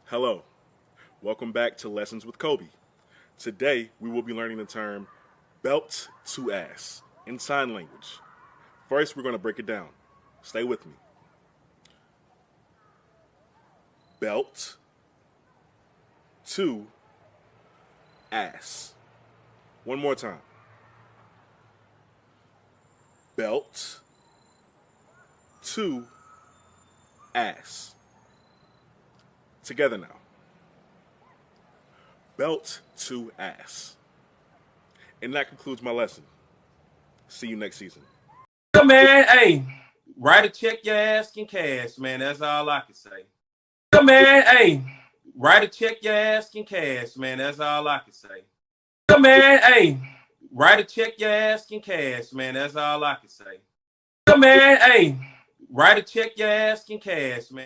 Hello, welcome back to Lessons with Kobe. Today we will be learning the term belt to ass in sign language. First, we're going to break it down. Stay with me. Belt to ass. One more time. Belt to ass. Together now. Belt to ass. And that concludes my lesson. See you next season. Man, hey, write a check your ass can cash, man. That's all I can say. Man, hey, write a check your ass can cash, man. That's all I can say. Man, hey, write a check your ass can cash, man. That's all I can say. Man, hey, write a check your ass can cash, man.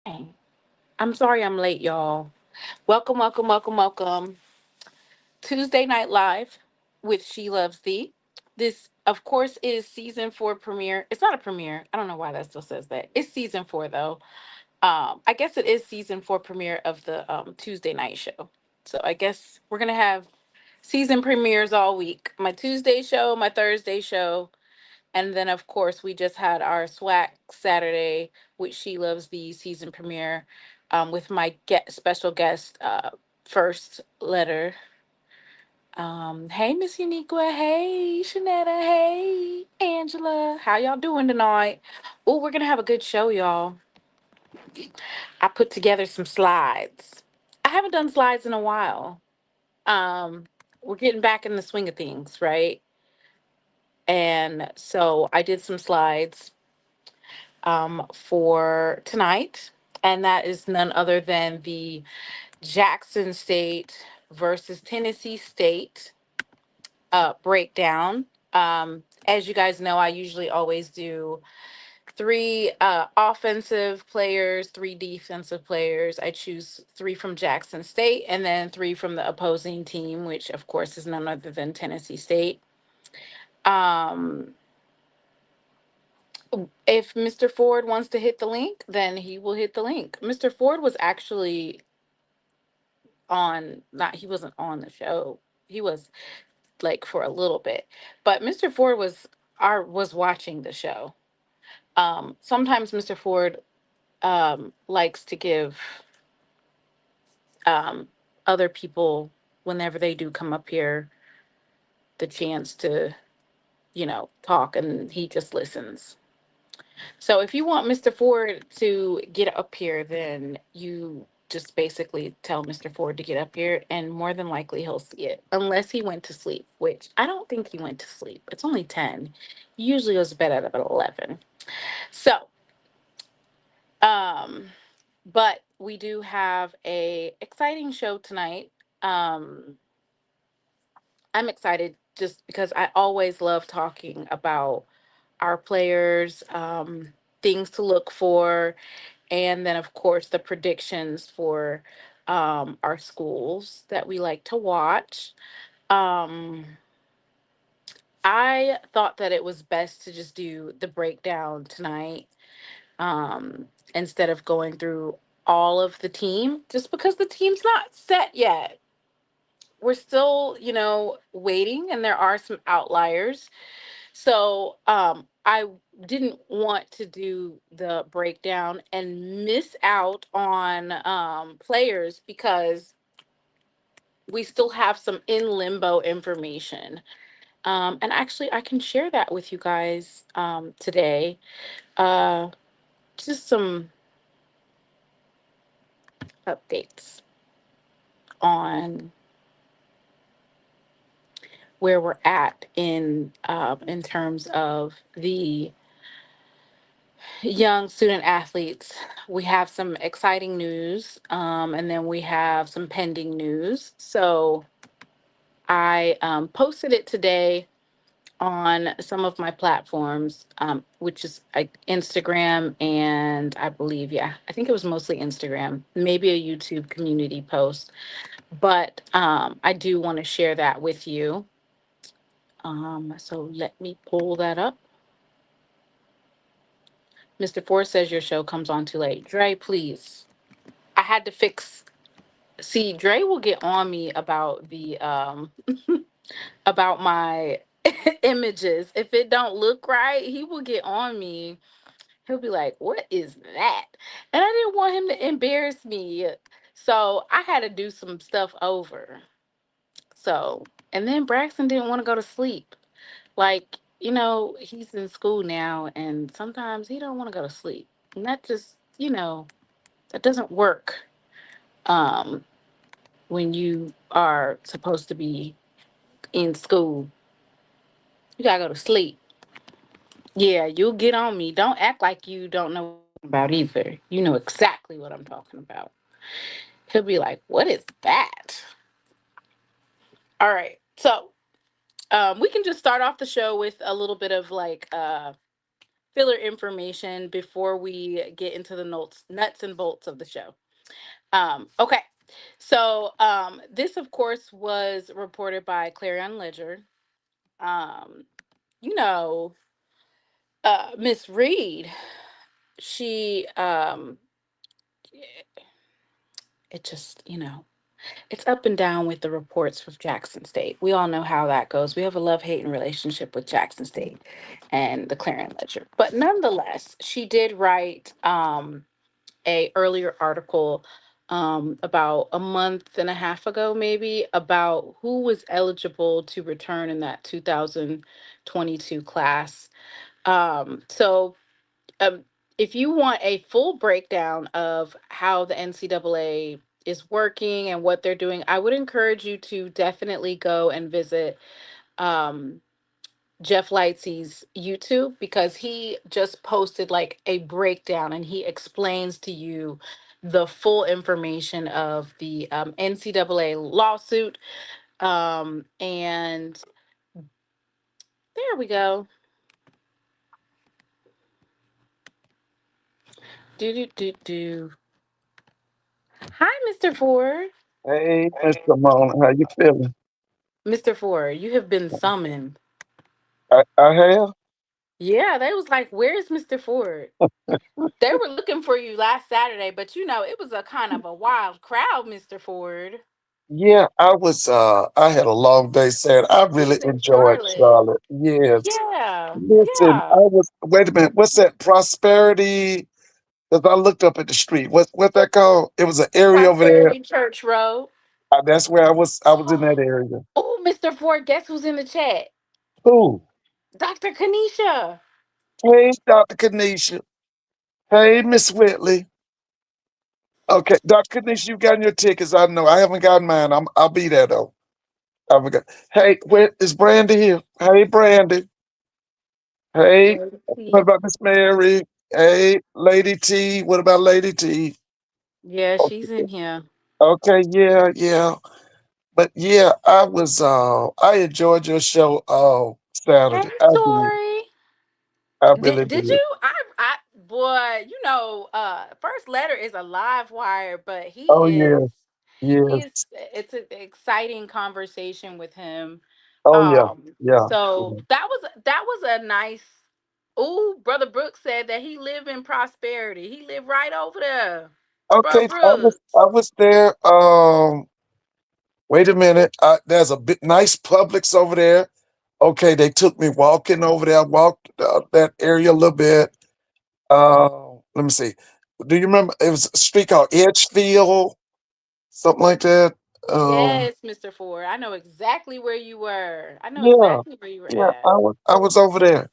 Hey, I'm sorry I'm late, y'all. Welcome. Tuesday Night Live with She Loves Thee. This, of course, is season four premiere. It's not a premiere. I don't know why that still says that. It's season four, though. I guess it is season four premiere of the Tuesday night show. So I guess we're going to have season premieres all week. My Tuesday show, my Thursday show, and then, of course, we just had our SWAC Saturday, which She Loves the season premiere, with my special guest, First Letter. Hey, Miss Uniqua. Hey, Shanetta. Hey, Angela. How y'all doing tonight? Oh, we're gonna have a good show, y'all. I put together some slides. I haven't done slides in a while. Um, we're getting back in the swing of things, right? And so I did some slides for tonight, and that is none other than the Jackson State versus Tennessee State breakdown. As you guys know, I usually always do three offensive players, three defensive players. I choose three from Jackson State and then three from the opposing team, which of course is none other than Tennessee State. Um, if Mr. Ford wants to hit the link, then he will hit the link. Mr. Ford was actually on, not, he wasn't on the show. He was like for a little bit, but Mr. Ford was watching the show. Sometimes Mr. Ford likes to give um, other people, whenever they do come up here, the chance to, talk, and he just listens. So if you want Mr. Ford to get up here, then you just basically tell Mr. Ford to get up here, and more than likely he'll see it, unless he went to sleep, which I don't think he went to sleep. It's only 10. He usually goes to bed at about 11. So, um, but we do have a exciting show tonight. Um, I'm excited just because I always love talking about our players, things to look for, and then of course the predictions for our schools that we like to watch. Um, I thought that it was best to just do the breakdown tonight, instead of going through all of the team, just because the team's not set yet. We're still, waiting, and there are some outliers. So I didn't want to do the breakdown and miss out on players, because we still have some in limbo information. And actually, I can share that with you guys today. Uh, just some updates on where we're at in terms of the young student athletes. We have some exciting news, and then we have some pending news. So I posted it today on some of my platforms, which is Instagram and I believe, yeah, I think it was mostly Instagram, maybe a YouTube community post. But I do want to share that with you. So let me pull that up. Mr. Ford says your show comes on too late. Dre, please. I had to fix. See, Dre will get on me about the about my images. If it don't look right, he will get on me. He'll be like, "What is that?" And I didn't want him to embarrass me. So I had to do some stuff over. So, and then Braxton didn't want to go to sleep. Like, he's in school now and sometimes he don't want to go to sleep. And that just, that doesn't work um when you are supposed to be in school. You gotta go to sleep. Yeah, you'll get on me. Don't act like you don't know what I'm talking about either. You know exactly what I'm talking about. He'll be like, "What is that?" All right. So, we can just start off the show with a little bit of like filler information before we get into the nuts and bolts of the show. Okay. So, this of course was reported by Clarion Ledger. Um, you know, Miss Reed, she it just, it's up and down with the reports with Jackson State. We all know how that goes. We have a love-hating relationship with Jackson State and the Clarion Ledger. But nonetheless, she did write a earlier article about a month and a half ago, maybe, about who was eligible to return in that 2022 class. So um, if you want a full breakdown of how the NCAA is working and what they're doing, I would encourage you to definitely go and visit um, Jeff Lightsey's YouTube, because he just posted like a breakdown and he explains to you the full information of the NCAA lawsuit. And there we go. Do do do do. Hi, Mr. Ford. Hey, Mr. Mona, how you feeling? Mr. Ford, you have been summoned. I have? Yeah, they was like, "Where's Mr. Ford?" They were looking for you last Saturday, but it was a kind of a wild crowd, Mr. Ford. Yeah, I had a long day Saturday. I He really was in enjoyed Charlotte. Charlotte. Yes. Yeah, Listen, yeah. wait a minute, what's that prosperity? Because I looked up at the street. What that called? It was an area over there. Prosperity Church Road. That's where I was in that area. Oh, Mr. Ford, guess who's in the chat? Who? Dr. Kanisha. Hey, Dr. Kanisha. Hey, Miss Whitley. Okay, Dr. Kanisha, you got your tickets. I know. I haven't gotten mine. I'll be there though. I forgot. Hey, where is Brandy here? Hey, Brandy. Hey, what Lady. about Miss Mary? Hey, Lady T. What about Lady T? Yeah, she's Okay, in here. okay, yeah, yeah. But yeah, I enjoyed your show Hey, Saturday. I did. Tori. I really Did did. you? Boy, First Letter is a live wire, but Oh yeah, he's yes. it's an exciting conversation with him. Oh yeah, yeah, So yeah. that was a nice. Ooh, Brother Brooks said that he live in prosperity. He live right over there. Bro Okay, I Brooks. was there. Wait a minute. There's a bit nice Publix over there. Okay, they took me walking over there. I walked that area a little bit. Let me see. Do you remember? It was a street called Edgefield, something like that. Um, Yes, Mr. Ford. I know exactly where you were. I know yeah, exactly where you were yeah. at. I was over there.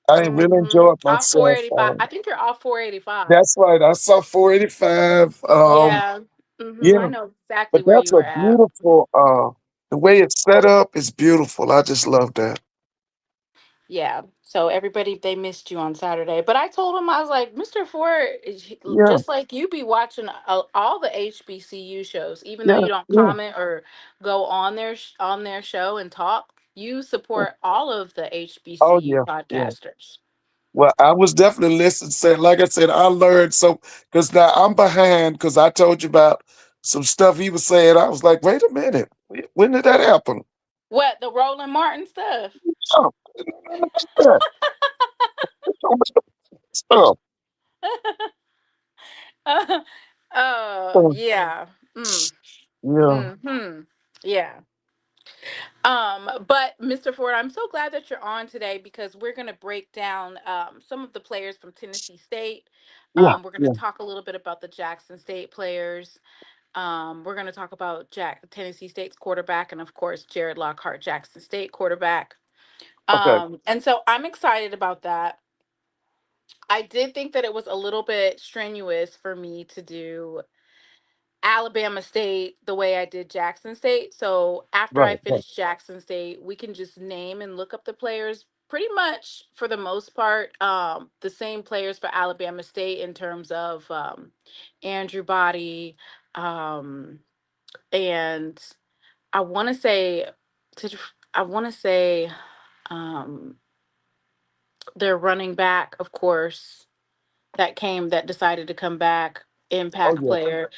I really enjoyed Off myself. 485. I think you're off 485. That's right. I saw 485. Yeah. I Yeah, know exactly but where that's you a were at. beautiful. The way it's set up is beautiful. I just love that. Yeah. So everybody, they missed you on Saturday. But I told him, I was like, Mr. Ford, Yeah, just like you be watching all the HBCU shows, even though yeah, you don't yeah. comment or go on their show and talk, You support all of the Oh HBCU yeah, yeah. podcasters. Well, I was definitely listening. Said, like I said, I learned so because now I'm behind because I told you about some stuff he was saying. I was like, wait a minute, when did that happen? What, the Roland Martin stuff? Oh, yeah, so much stuff. Yeah. Mm, Yeah, hmm. Yeah. But Mr. Ford, I'm so glad that you're on today because we're going to break down some of the players from Tennessee State. yeah, We're going to yeah. talk a little bit about the Jackson State players. We're going to talk about Tennessee State's quarterback, and of course Jared Lockhart, Jackson State quarterback. Okay, And so I'm excited about that. I did think that it was a little bit strenuous for me to do Alabama State the way I did Jackson State. So after right, I right, finish Jackson State, we can just name and look up the players pretty much for the most part. The same players for Alabama State in terms of Andrew Body, um, and I want to say, I want to say um, their running back, of course, that decided to come back, oh impact yeah, player.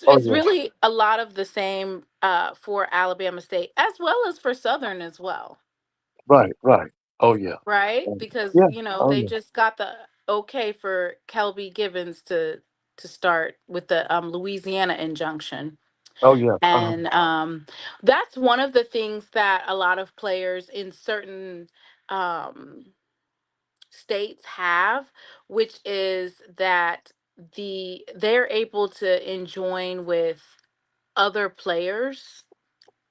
oh It's yeah, really a lot of the same for Alabama State as well as for Southern as well, right, right, oh yeah, right? Because yeah, oh they yeah, just got the okay for Kelby Givens to start with the Louisiana injunction. oh yeah, And that's one of the things that a lot of players in certain um states have, which is that they're able to enjoin with other players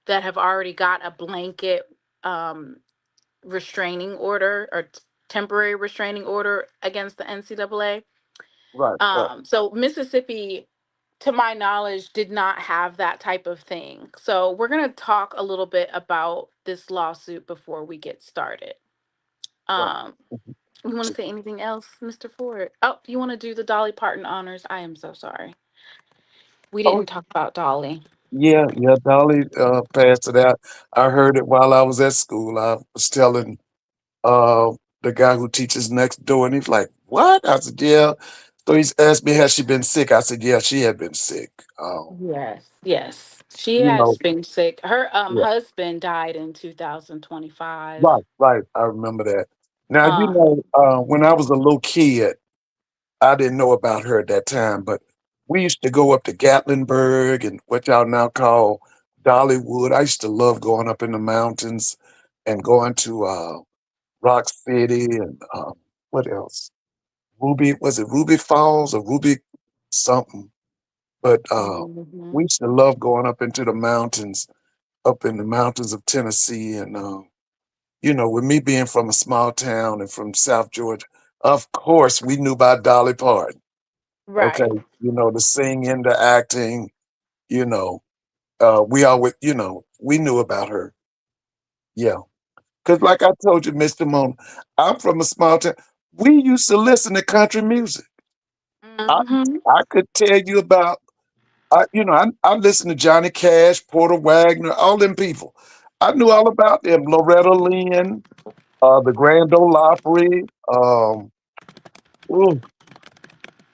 that have already got a blanket um, restraining order or temporary restraining order against the NCAA. right, right, So Mississippi, to my knowledge, did not have that type of thing. So we're going to talk a little bit about this lawsuit before we get started. right. Um, You want to say anything else, Mr. Ford? Oh, you want to do the Dolly Parton honors? I am so sorry. We Oh didn't talk about Dolly. yeah, yeah. Dolly passed it out. I heard it while I was at school. I was telling uh, the guy who teaches next door, and he's like, "What?" I said, "Yeah." So he's asked me, "Has she been sick?" I said, "Yeah, she had been sick." Yes. Yes. She You has know, been sick. Her yeah, husband died in 2025. right, right. I remember that. Now, Um when I was a little kid, I didn't know about her at that time, but we used to go up to Gatlinburg and what y'all now call Dollywood. I used to love going up in the mountains and going to Rock City and what else? Ruby, was it Ruby Falls or Ruby something? But we mhm. used to love going up into the mountains, up in the mountains of Tennessee. And, with me being from a small town and from South Georgia, of course, we knew about Dolly Parton. Okay. Right. The singing, the acting, you know, we always, we knew about her. Yeah. Because, like I told you, Mr. Moon, I'm from a small town. We used to listen to country music. I, Mhm. I could tell you about I listened to Johnny Cash, Porter Wagner, all them people. I knew all about them. Loretta Lynn, the Grand Ole Opry. Ooh,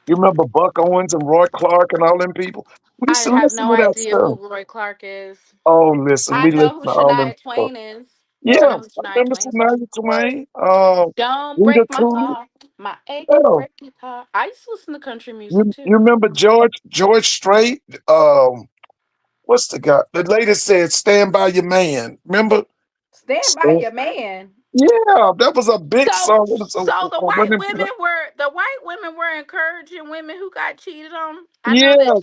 you remember Buck Owens and Roy Clark and all them people? We I used to have listen no to that idea stuff. who Roy Clark is. Oh, listen, I we listened know who to all them Shania stuff. Twain is. I Yeah, know who I Shania remember Twain is. Shania Twain, Don't Rita break my Cooley. heart. My aching Yeah. breaking heart. I used to listen to country music You too. remember George Strait? What's the guy? The lady said, "Stand by your man." Remember? Stand by Stand, your man. yeah, that was a big song. It was So the white wasn't women it- were encouraging women who got cheated on. yeah,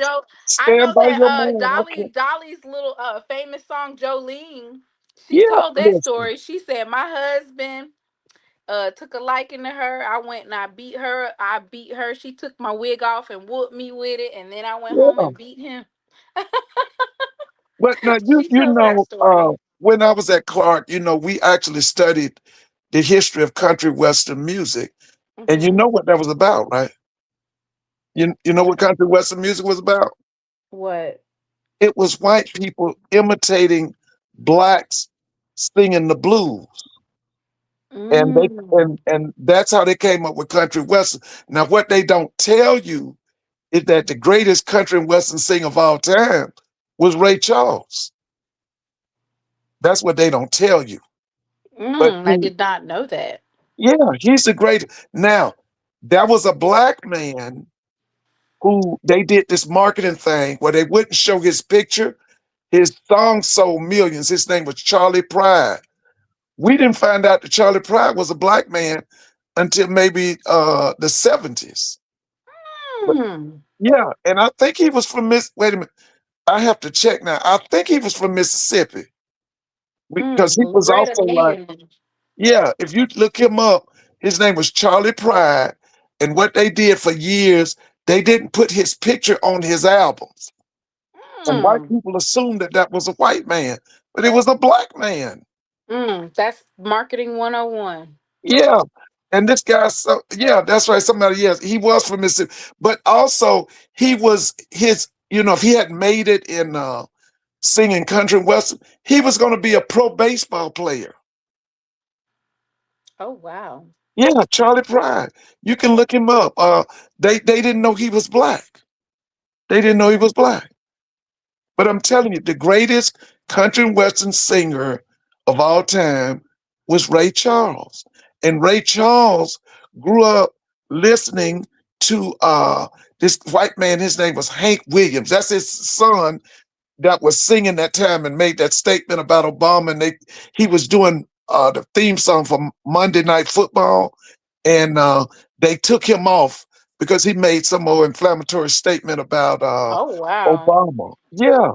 I stand know by that your man. Okay. Dolly's little famous song Jolene. She Yeah, told that listen. story. She said my husband took a liking to her. I went and I beat her. I beat her. She took my wig off and whooped me with it, and then I went home Yeah. and beat him. But now She tells that story. when I was at Clark, we actually studied the history of country western music. And you Hmm. know what that was about, right? You know what country western music was about? What? It was white people imitating blacks singing the blues. And they Mm. and that's how they came up with country western. Now, what they don't tell you is that the greatest country and western singer of all time was Ray Charles. That's what they don't tell you. But I did not know that. yeah, he's the greatest. Now, that was a black man who they did this marketing thing where they wouldn't show his picture. His song sold millions. His name was Charlie Pride. We didn't find out that Charlie Pride was a black man until maybe the 70s. But Mm. yeah, and I think he was from wait a minute. I have to check now. I think he was from Mississippi because he was Great also like, Haven. yeah, if you look him up, his name was Charlie Pride. And what they did for years, they didn't put his picture on his albums. And white Mm. people assumed that that was a white man, but it was a black man. That's marketing 101. Yeah. And this guy, so yeah, that's right. Somebody, yes, he was from Mississippi, but also he was his, if he had made it in singing country and western, he was going to be a pro baseball player. Oh, wow. Yeah, Charlie Pride. You can look him up. They didn't know he was black. They didn't know he was black. But I'm telling you, the greatest country and western singer of all time was Ray Charles. And Ray Charles grew up listening to this white man. His name was Hank Williams. That's his son that was singing that time and made that statement about Obama. And he was doing the theme song for Monday Night Football. And they took him off because he made some more inflammatory statement about Oh, wow. Obama. Yeah,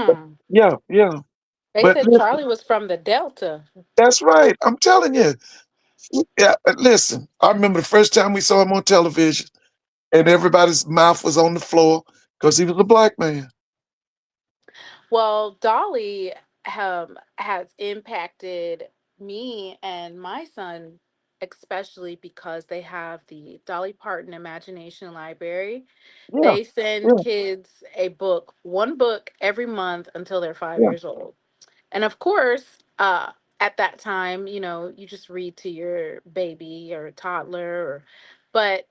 but Mm. yeah, yeah. They But said listen, Charlie was from the Delta. that's right. I'm telling you. Yeah, listen. I remember the first time we saw him on television, and everybody's mouth was on the floor because he was a black man. Well, Dolly has impacted me and my son, especially because they have the Dolly Parton Imagination Library. Yeah, They send yeah, kids one book every month until they're five yeah, years old. And of course, at that time, you just read to your baby or toddler, but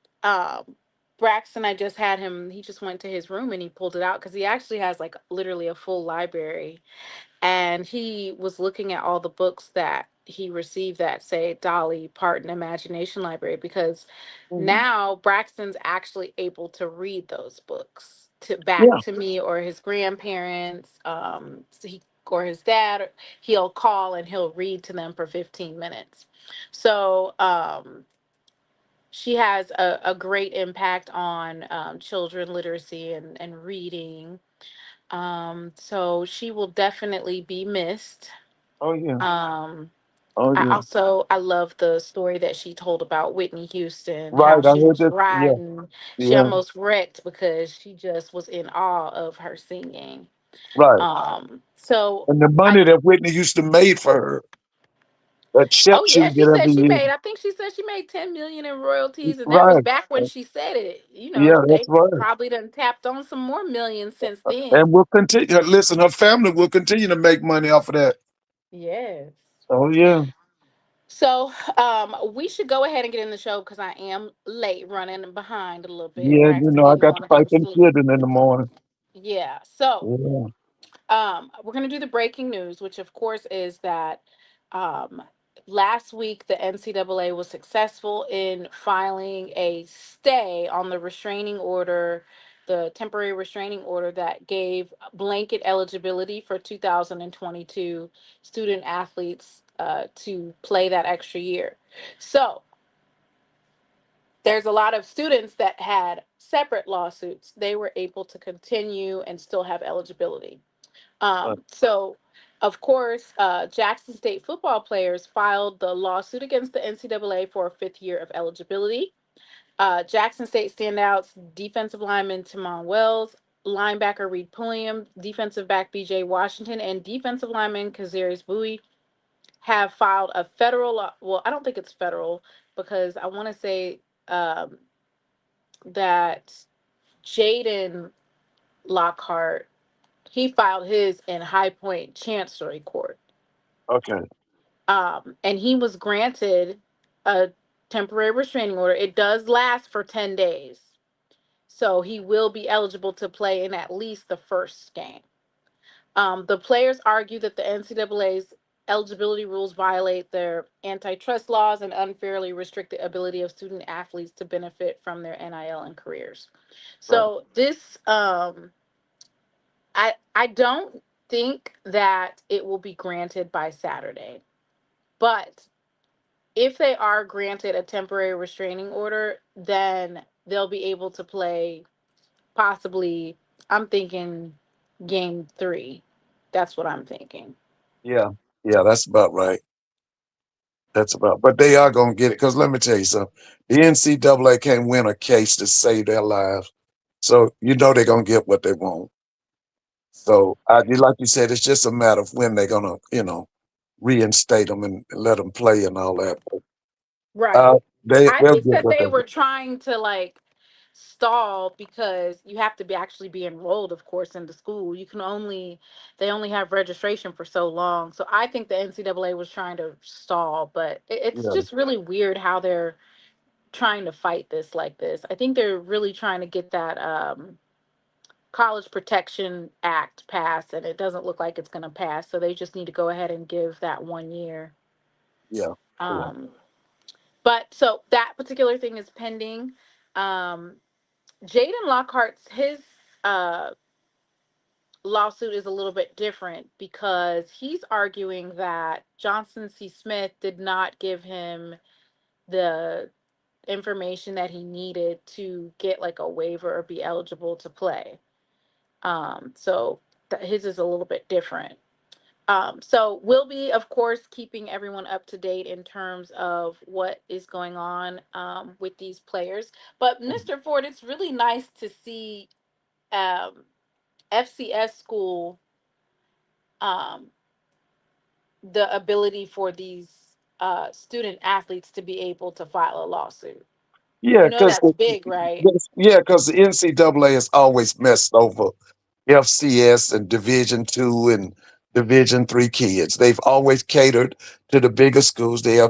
Braxton, I just had him. He just went to his room and he pulled it out because he actually has like literally a full library, and he was looking at all the books that he received that say Dolly Parton Imagination Library, because mhm, now Braxton's actually able to read those books to back yeah, to me or his grandparents, or his dad. He'll call and he'll read to them for 15 minutes. So she has a great impact on children literacy and reading. So she will definitely be missed. oh yeah, Um, oh I yeah. also I love the story that she told about Whitney Houston, how Right, I she heard was this. Yeah, riding, she yeah, almost wrecked because she just was in awe of her singing. right. So And the I money that Whitney used to made for her, that check oh she yeah, would she get said every she year. made, I think she said she made 10 million in royalties, and that was Right. back when she said it. Yeah, that's They right. probably done tapped on some more millions since then. And we'll continue. Listen, her family will continue to make money off of that. Yes. Oh yeah, So, we should go ahead and get in the show because I am late, running behind a little bit. yeah. Braxton I didn't got to want to go fight to them sleep. children in the morning. Yeah. So, Yeah, we're going to do the breaking news, which of course is that um, last week the NCAA was successful in filing a stay on the restraining order, the temporary restraining order that gave blanket eligibility for 2022 student athletes to play that extra year. So there's a lot of students that had separate lawsuits. They were able to continue and still have eligibility. right. So, of course, Jackson State football players filed the lawsuit against the NCAA for a fifth year of eligibility. Jackson State standouts defensive lineman Timon Wells, linebacker Reed Pulliam, defensive back BJ Washington, and defensive lineman Kazarius Bowie have filed a federal well, I don't think it's federal because I want to say um, that Jaden Lockhart, he filed his in High Point Chancery Court. Okay. And he was granted a temporary restraining order. It does last for 10 days. So he will be eligible to play in at least the first game. The players argue that the NCAA's eligibility rules violate their antitrust laws and unfairly restrict the ability of student athletes to benefit from their NIL and careers. Right. So this, I don't think that it will be granted by Saturday, but if they are granted a temporary restraining order, then they'll be able to play possibly, I'm thinking game 3. That's what I'm thinking. Yeah. Yeah, that's about right. But they are going to get it. Because let me tell you something. The NCAA can't win a case to save their lives. So, they're going to get what they want. So, like you said, it's just a matter of when they're going to, reinstate them and let them play and all that. Right. I They'll think get that what they they were want. trying to like stall because you have to be actually be enrolled, of course, in the school. They only have registration for so long. So I think the NCAA was trying to stall, but it's Yeah. just really weird how they're trying to fight this like this. I think they're really trying to get that College Protection Act passed, and it doesn't look like it's going to pass. So they just need to go ahead and give that 1 year. Yeah. Yeah. Um, but so that particular thing is pending. Um, Jaden Lockhart's his uh, lawsuit is a little bit different because he's arguing that Johnson C. Smith did not give him the information that he needed to get like a waiver or be eligible to play. So his is a little bit different. So we'll be, of course, keeping everyone up to date in terms of what is going on with these players. But Mr. Ford, it's really nice to see um, FCS school um, the ability for these student athletes to be able to file a lawsuit. Yeah, You know because that's big, right? the NCAA has always messed over FCS and Division 2 and Division 3 kids. They've always catered to the bigger schools. They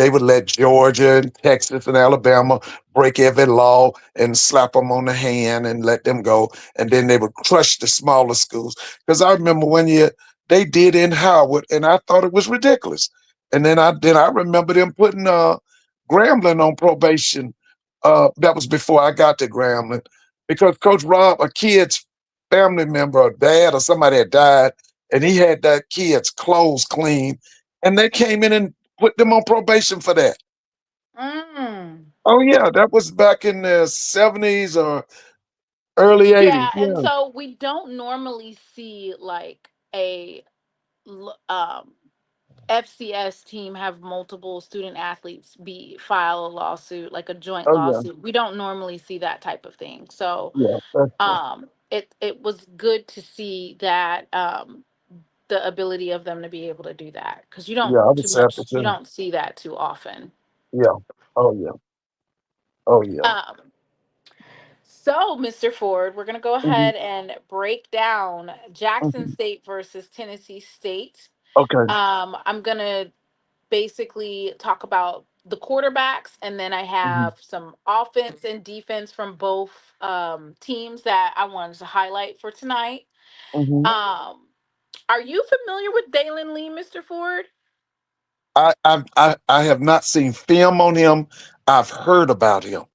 would let Georgia and Texas and Alabama break every law and slap them on the hand and let them go, and then they would crush the smaller schools. Because I remember one year they did in Howard, and I thought it was ridiculous. And then I remember them putting Grambling on probation. That was before I got to Grambling, because Coach Rob, a kid's family member or dad or somebody had died, and he had that kid's clothes clean, and they came in and put them on probation for that. Mm. Oh yeah, that was back in the 70s or early Yeah, 80s. and Yeah. so we don't normally see like a FCS team have multiple student athletes be file a lawsuit, like a joint Oh yeah. lawsuit. We don't normally see that type of thing. So Yeah. That's true. it was good to see that the ability of them to be able to do that, because Yeah, I was happy you too. don't see that too often. Yeah. Oh yeah. Oh yeah. Um so Mr. Ford, we're gonna go Mhm. ahead and break down Jackson Mhm. State versus Tennessee State. Okay. I'm gonna basically talk about the quarterbacks, and then I Mhm. have some offense and defense from both teams that I wanted to highlight for tonight. Mhm. Um, are you familiar with Dalen Lee, Mr. Ford? I have not seen film on him. I've heard about him.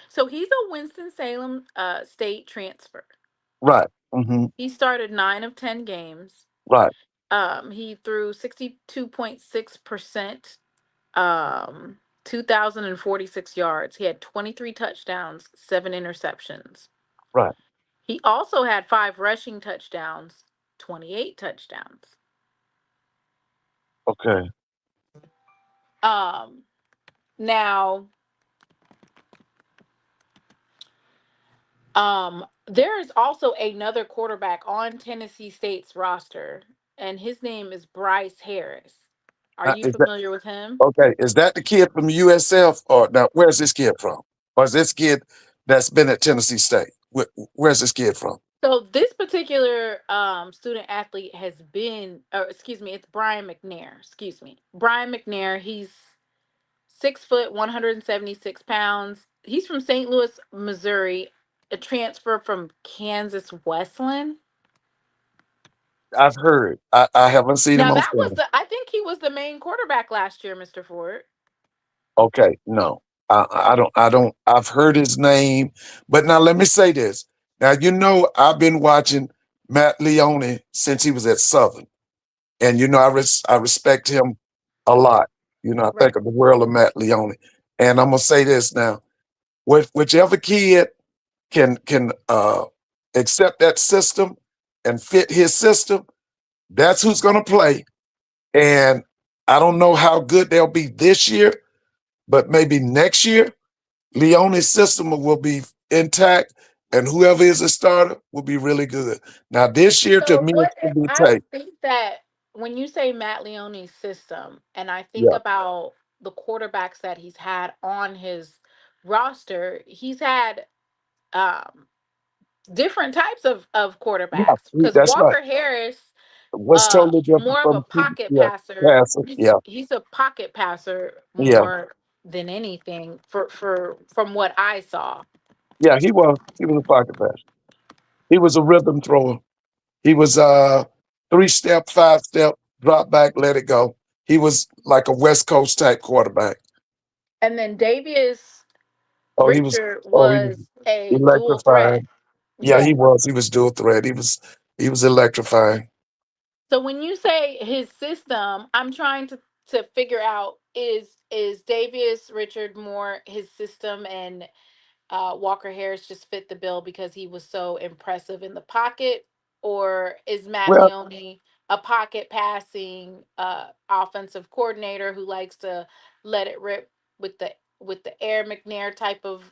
So he's a Winston-Salem State transfer. Right. Hmm. He started 9 of 10 games. Right. He threw 62.6%, 2,046 yards. He had 23 touchdowns, 7 interceptions. Right. He also had 5 rushing touchdowns, 28 touchdowns. Okay. Um, Now, there is also another quarterback on Tennessee State's roster, and his name is Bryce Harris. Are you Is that familiar with him? okay? Is that the kid from USF, or now where's this kid from? Or is this kid that's been at Tennessee State? Where's this kid from? So this particular student athlete has been, or excuse me, it's Brian McNair. Excuse me, Brian McNair. He's 6 foot, 176 pounds. He's from St. Louis, Missouri. A transfer from Kansas Westland. I've heard. I haven't seen him Now on that was film. the. I think he was the main quarterback last year, Mr. Ford. Okay, no, I don't. I don't. I've heard his name, but now let me say this. Now I've been watching Matt Leone since he was at Southern, and I respect him a lot. I think Right. of the world of Matt Leone, and I'm gonna say this now: whichever kid can accept that system and fit his system, that's who's gonna play. And I don't know how good they'll be this year, but maybe next year, Leone's system will be intact, and whoever is a starter will be really good. Now, this year, to So me, it's what going to be I tight. think that when you say Matt Leone's system, and I think Yeah, about the quarterbacks that he's had on his roster, he's had um different types of yeah, quarterbacks because that's right. Walker Harris What's totally different more of a from pocket yeah, passer. passer. He's Yeah, he's a pocket passer yeah, more than anything for from what I saw. yeah. He was a pocket passer. He was a rhythm thrower. He was 3 step, 5 step, drop back, let it go. He was like a West Coast type quarterback. And then Davius Oh, he was. Richard Oh, he was was a dual threat. electrifying. Yeah, he Yeah. was. He was dual threat. He was electrifying. So when you say his system, I'm trying to figure out is Davius Richard more his system and Walker Harris just fit the bill because he was so impressive in the pocket, or is Matt Well, Leone a pocket passing offensive coordinator who likes to let it rip with the Air McNair type of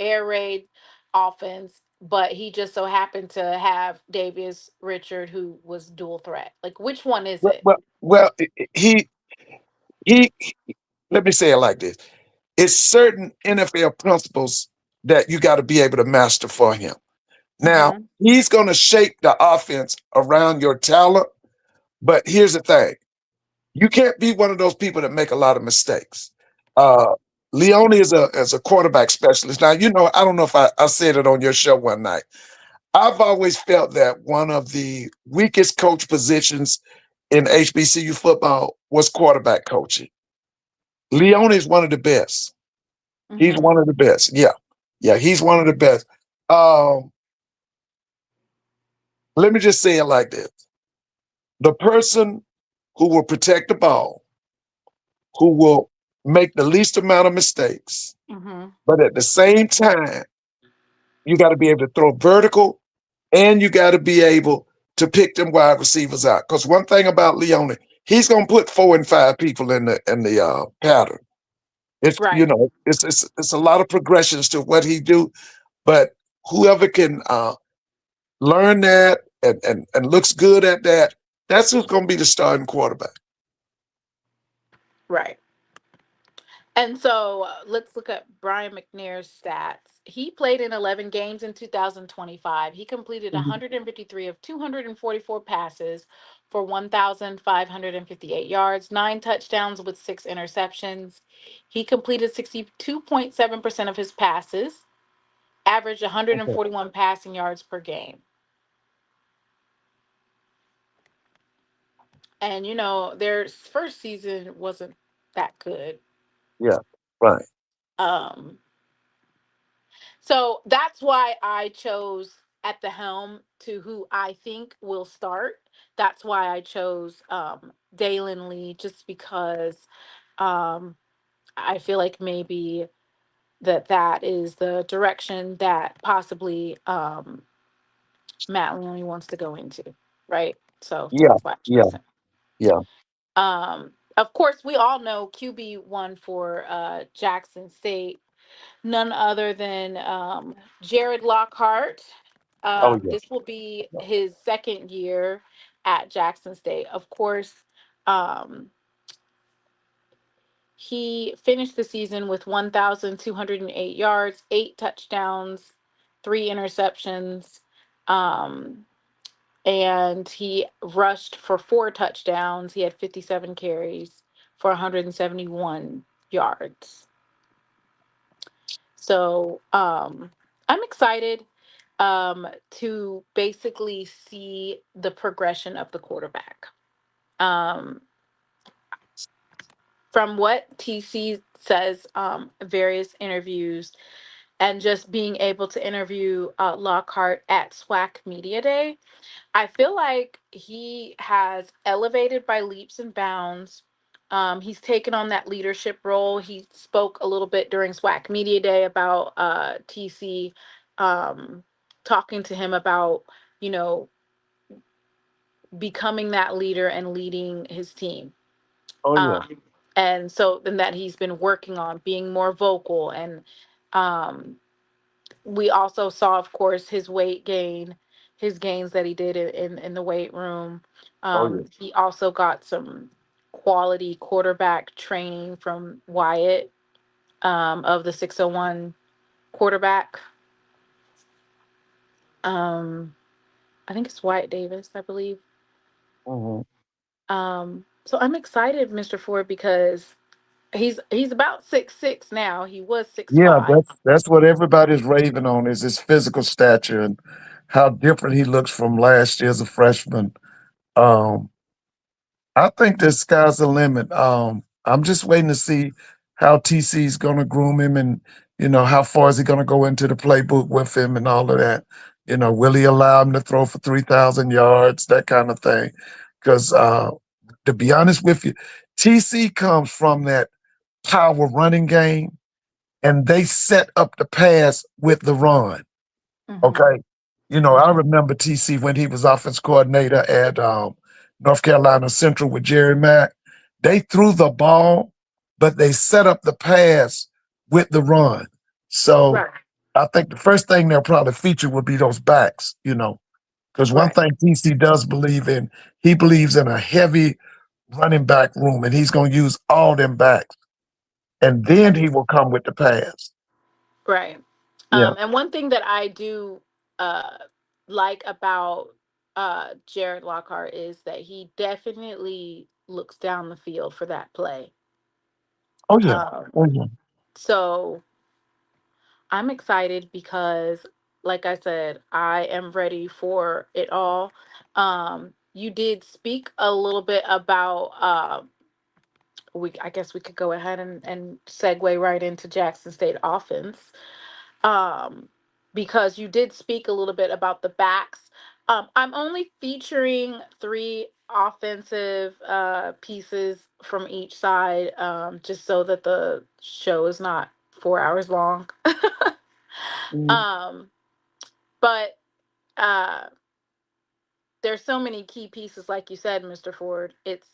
air raid offense? But he just so happened to have Davius Richard, who was dual threat. Like, which one is well, it? well, well, he. Let me say it like this: it's certain NFL principles that you got to be able to master for him. Now, Mm-hmm. he's going to shape the offense around your talent, but here's the thing: you can't be one of those people that make a lot of mistakes. Uh, Leone is a quarterback specialist. Now, I don't know if I said it on your show one night. I've always felt that one of the weakest coach positions in HBCU football was quarterback coaching. Leone is one of the best. He's Mm-hmm. one of the best. Yeah. Yeah, he's one of the best. Um, Let me just say it like this. The person who will protect the ball, who will make the least amount of mistakes, Mm-hmm. but at the same time, you got to be able to throw vertical and you got to be able to pick them wide receivers out. Because one thing about Leone, he's gonna put 4 and 5 people in the pattern. It's you Right. know it's a lot of progressions to what he do, but whoever can learn that and looks good at that, that's who's gonna be the starting quarterback. Right. And so let's look at Brian McNair's stats. He played in 11 games in 2025. He completed Mhm. 153 of 244 passes for 1,558 yards, 9 touchdowns with 6 interceptions. He completed 62.7% of his passes, averaged Okay. 141 passing yards per game. And, their first season wasn't that good. Yeah. Right. Um, So that's why I chose at the helm to who I think will start. That's why I chose Dalen Lee, just because um, I feel like maybe that is the direction that possibly Matt Leone wants to go into, right? So Yeah. that's why I Yeah. chose him. Yeah. Of course, we all know QB1 for Jackson State, none other than Jared Lockhart. Oh yeah. This will be his second year at Jackson State. Of course, um, he finished the season with 1,208 yards, 8 touchdowns, 3 interceptions. Um, and he rushed for 4 touchdowns. He had 57 carries for 171 yards. So I'm excited to basically see the progression of the quarterback. Um, from what TC says, various interviews, and just being able to interview Lockhart at SWAC Media Day, I feel like he has elevated by leaps and bounds. He's taken on that leadership role. He spoke a little bit during SWAC Media Day about TC, um, talking to him about, you know, becoming that leader and leading his team. Oh yeah. Um, and so then that he's been working on being more vocal. And um, we also saw, of course, his weight gain, his gains that he did in the weight room. Oh yeah. He also got some quality quarterback training from Wyatt, of the 601 quarterback. Um, I think it's Wyatt Davis, I believe. Mhm. So I'm excited, Mr. Ford, because he's about 6'6" now. He was six Yeah, five. that's what everybody's raving on is his physical stature and how different he looks from last year as a freshman. Um, I think the sky's the limit. I'm just waiting to see how TC's going to groom him, and how far is he going to go into the playbook with him and all of that. Will he allow him to throw for 3,000 yards, that kind of thing? Because to be honest with you, TC comes from that power running game, and they set up the pass with the run. Mm-hmm. Okay. I remember TC when he was offense coordinator at North Carolina Central with Jerry Mack. They threw the ball, but they set up the pass with the run. So Right, I think the first thing they'll probably feature will be those backs, because one right, thing TC does believe in, he believes in a heavy running back room, and he's going to use all them backs. And then he will come with the pass. right. Yeah. And one thing that I do uh, like about Jared Lockhart is that he definitely looks down the field for that play. Oh, yeah. Um, Oh, yeah. so I'm excited because, like I said, I am ready for it all. You did speak a little bit about I guess we could go ahead and segue right into Jackson State offense. Um, because you did speak a little bit about the backs. I'm only featuring three offensive pieces from each side, just so that the show is not 4 hours long. Mhm. um, but uh, there's so many key pieces, like you said, Mr. Ford. It's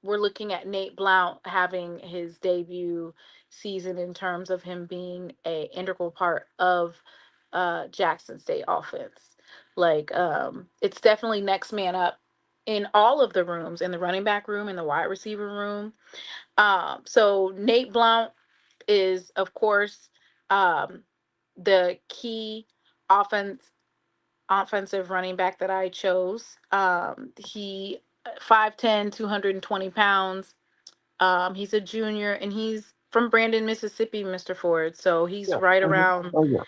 we're looking at Nate Blount having his debut season in terms of him being a integral part of Jackson State offense. Like it's definitely next man up in all of the rooms, in the running back room, in the wide receiver room. So Nate Blount is, of course, um, the key offense offensive running back that I chose. He 5'10", 220 pounds. He's a junior, and he's from Brandon, Mississippi, Mr. Ford. So he's Yeah. right Mhm. around Oh, yeah.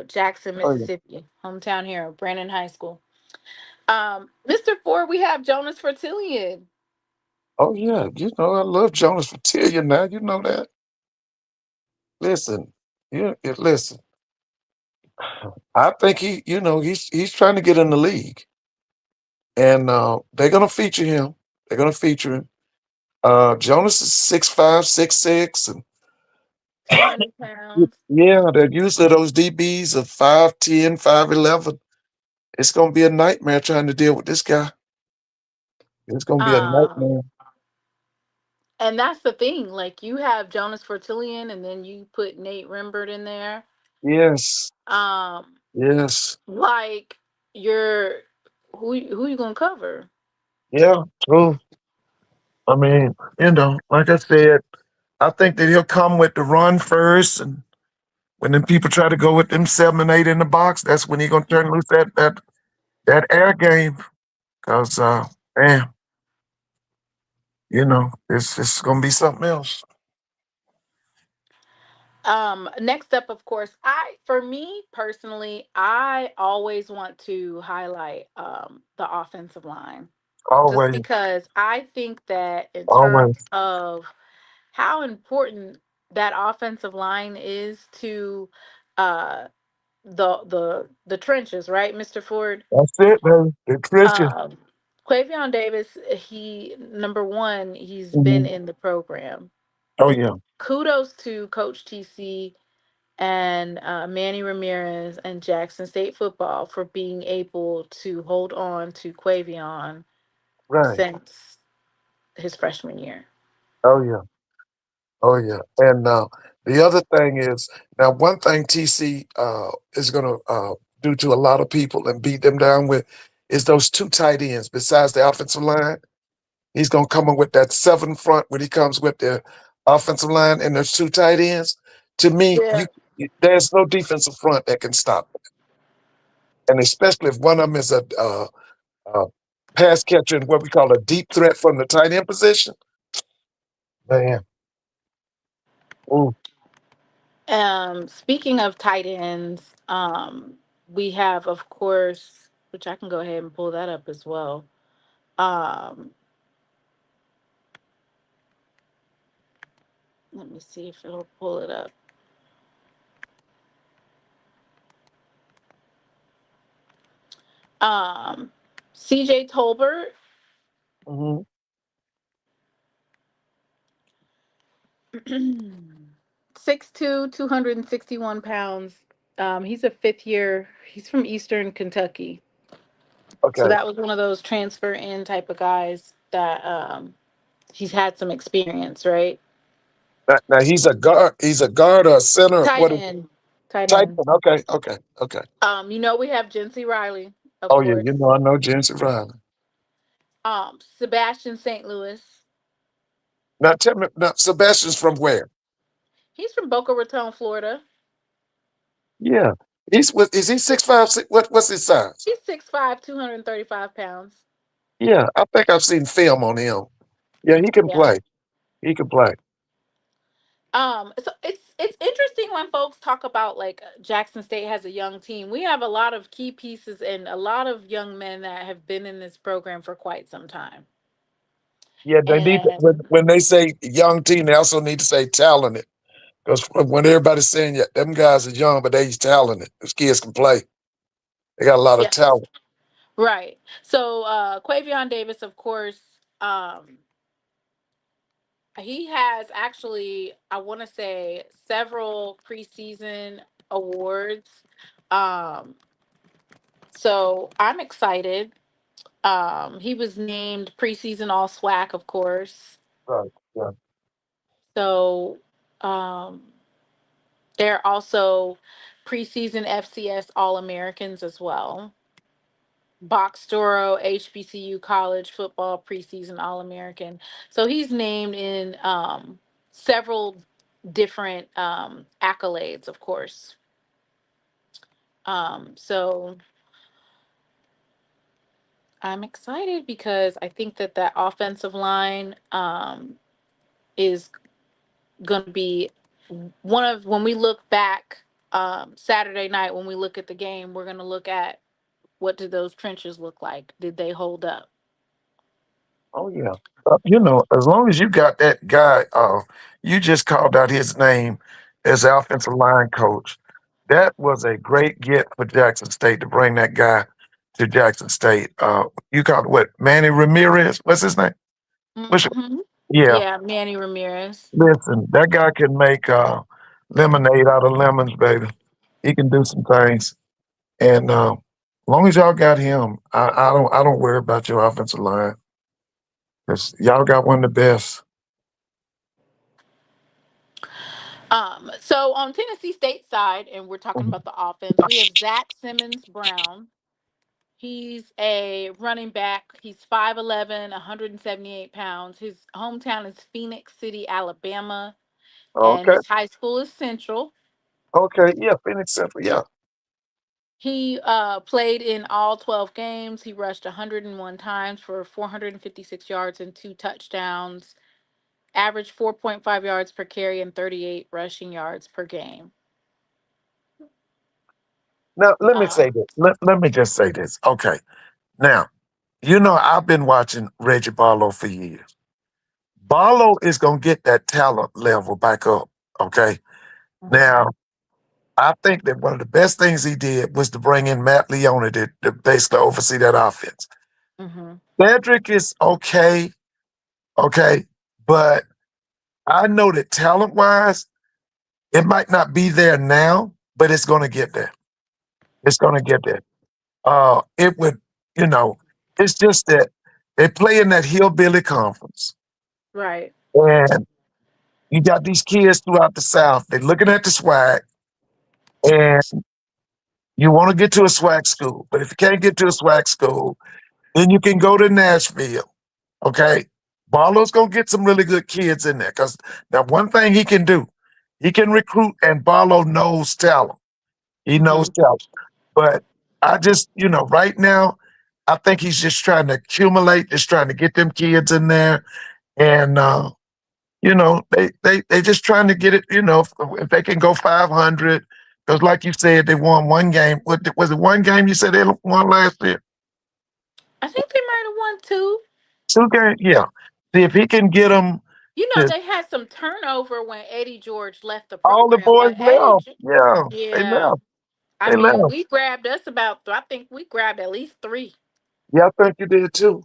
Jackson, Oh, yeah. Mississippi, hometown hero, Brandon High School. Mr. Ford, we have Jonas Fertillion. Oh, yeah. I love Jonas Fertillion now. You know that. Listen. Listen. I think he's trying to get in the league. And they're gonna feature him. They're gonna feature him. Jonas is 6'5", 6'6", and 200 pounds. yeah, they're usually those DBs of 5'10", 5'11". It's gonna be a nightmare trying to deal with this guy. It's gonna be a Um, nightmare. and that's the thing. Like you have Jonas Fertillion, and then you put Nate Rimbert in there. Yes. Um, Yes. like you're who you gonna cover? Yeah. True. I mean, like I said, I think that he'll come with the run first, and when them people try to go with them 7 and 8 in the box, that's when he gonna turn loose that air game. Cause man, it's gonna be something else. Next up, of course, for me personally, I always want to highlight the offensive line. Just Always, because I think that in terms always. of how important that offensive line is to uh the trenches, right, Mr. Ford? That's it, baby. The trenches. Um Quavion Davis, he number one, he's been Mhm. in the program. Oh yeah, Kudos to Coach TC and Manny Ramirez and Jackson State football for being able to hold on to Quavion right. since his freshman year. Oh yeah, oh yeah. And the other thing is now one thing TC is gonna do to a lot of people and beat them down with is those two tight ends besides the offensive line. He's gonna come in with that 7 front when he comes with the offensive line and there's two tight ends. To me, Yeah. there's no defensive front that can stop it. And especially if one of them is a pass catcher and what we call a deep threat from the tight end position, man. Ooh, Speaking of tight ends, we have, of course, which I can go ahead and pull that up as well. Um, Let me see if it'll pull it up. Um, CJ Tolbert, hmm 6'2", 261 pounds. He's a fifth year. He's from Eastern Kentucky. So okay. that was one of those transfer in type of guys that he's had some experience, right? Now he's a guard. He's a guard or a center. Tight What is end. Tight tight end. end? Okay, okay, okay. We have Jency Riley, of Oh yeah, course. I know Jensen Riley. Sebastian St. Louis. Now tell me, now Sebastian's from where? He's from Boca Raton, Florida. Yeah, is he 6'5"? What's his size? He's 6'5", 235 pounds. Yeah, I think I've seen film on him. Yeah, he can Yeah. play. He can play. So it's interesting when folks talk about like Jackson State has a young team. We have a lot of key pieces and a lot of young men that have been in this program for quite some time. Yeah, they need to, And when they say young team, they also need to say talented. Because when everybody's saying yeah, them guys are young, but they talented. Those kids can play. They got a lot of yes, talent. right. So Quavion Davis, of course, he has actually, I want to say, several preseason awards. Um, so I'm excited. He was named preseason All SWAC, of course. Right. Yeah. So um, they're also preseason FCS All Americans as well. Boxtoro HBCU College Football preseason All American. So he's named in several different accolades, of course. So I'm excited because I think that that offensive line is going to be one of, when we look back Saturday night, when we look at the game, we're going to look at what did those trenches look like? Did they hold up? Oh yeah. As long as you got that guy, you just called out his name as the offensive line coach. That was a great get for Jackson State to bring that guy to Jackson State. You called what? Manny Ramirez? What's his name? Hmm. Yeah. Yeah, Manny Ramirez. Listen, that guy can make lemonade out of lemons, baby. He can do some things. And as long as y'all got him, I don't worry about your offensive line. Because y'all got one of the best. So on Tennessee State side, and we're talking about the offense, we have Zach Simmons Brown. He's a running back. He's 5'11", 178 pounds. His hometown is Phoenix City, Alabama, and Okay. his high school is Central. Okay, yeah, Phoenix Central, yeah. He played in all 12 games. He rushed 101 times for 456 yards and 2 touchdowns, averaged 4.5 yards per carry and 38 rushing yards per game. Now, let me Uh, say this. Let me just say this. Okay. Now, I've been watching Reggie Barlow for years. Barlow is going to get that talent level back up. Okay. mhm, Now, I think that one of the best things he did was to bring in Matt Leone to basically oversee that offense. mhm. Cedric is okay. Okay. But I know that talent wise, it might not be there now, but it's going to get there. It's going to get there. It would, you know, it's just that they play in that hillbilly conference. Right. And you got these kids throughout the South. They're looking at the SWAC, and you want to get to a SWAC school. But if you can't get to a SWAC school, then you can go to Nashville. Okay. Barlow's going to get some really good kids in there. Because now, one thing he can do, he can recruit, and Barlow knows talent. He knows Mhm. talent. But I just, right now, I think he's just trying to accumulate, just trying to get them kids in there. And, they just trying to get it, if they can go 500. Because like you said, they won one game. Was it one game you said they won last year? I think they might have won two. Two games? Yeah. See, if he can get them You know, to they had some turnover when Eddie George left the all the program, boys but left. Yeah, they Yeah. left. I They mean, left. we grabbed us about, I think we grabbed at least three. Yeah, I think you did too.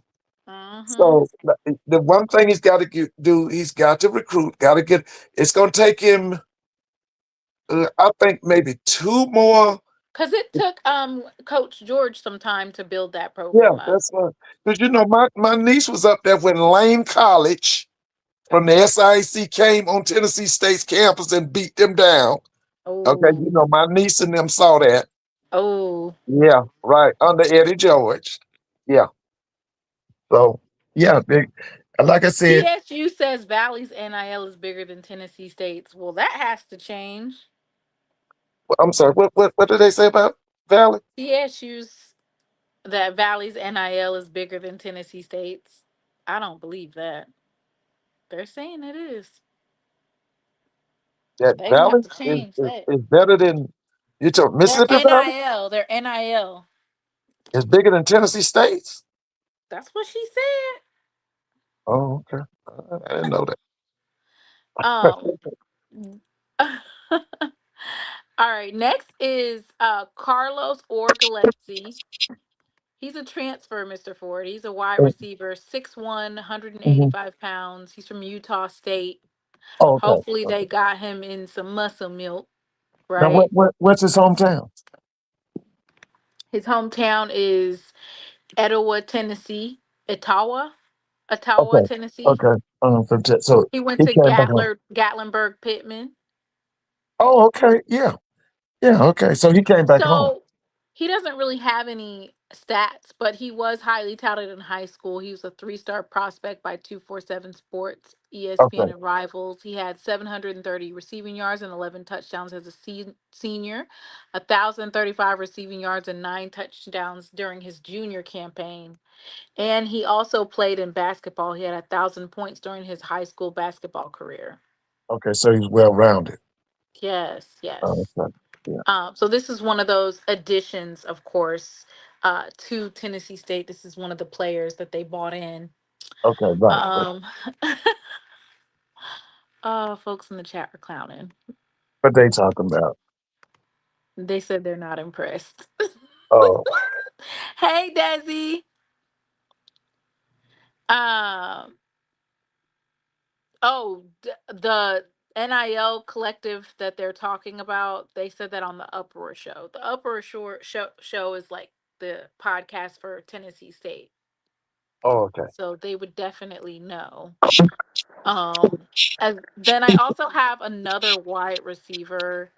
Mm-hmm. So the one thing he's got to do, he's got to recruit, got to get, it's going to take him, I think maybe two more. Because it took Coach George some time to build that Yeah, program up. that's right. Because, my niece was up there when Lane College from the SIC came on Tennessee State's campus and beat them down. Okay, Oh, my niece and them saw that. oh. Yeah, right, under Eddie George. Yeah, so, yeah, like I said, TSU says Valley's NIL is bigger than Tennessee State's. Well, that has to change. I'm sorry, what did they say about Valley? TSU's that Valley's NIL is bigger than Tennessee State's. I don't believe that. They're saying it is. That They gonna have Valley to is, change is, that. is better than, you told Their Mississippi Valley NIL, their NIL. is bigger than Tennessee State's? That's what she said. Oh, okay. I didn't know that. Um. All right. Next is Carlos Orgalesi. He's a transfer, Mr. Ford. He's a wide receiver, 6'1", Mhm. 185 pounds. He's from Utah State. Oh, okay. Hopefully Okay. they got him in some muscle milk, Now, right? what's his hometown? His hometown is Etowah, Tennessee. Etowah? Etowah, Okay. Tennessee. Okay. So He went he to came back home. Gatlinburg Pittman. Oh, okay. Yeah. Yeah. Okay. So he came back home. So he doesn't really have any stats, but he was highly touted in high school. He was a 3-star prospect by 247 Sports, ESPN, Okay. and Rivals. He had 730 receiving yards and 11 touchdowns as a senior, 1,035 receiving yards and 9 touchdowns during his junior campaign. And he also played in basketball. He had 1,000 points during his high school basketball career. Okay. So he's well rounded. Yes, yes. Okay. Yeah. So this is one of those additions, of course, to Tennessee State. This is one of the players that they bought in. Okay. Right. Um, folks in the chat are clowning. What they talking about? They said they're not impressed. Oh. Hey, Desi. Um, the NIL collective that they're talking about, they said that on the Uproar show. The Uproar show is like the podcast for Tennessee State. Oh. Okay. So they would definitely know. Um, and then I also have another wide receiver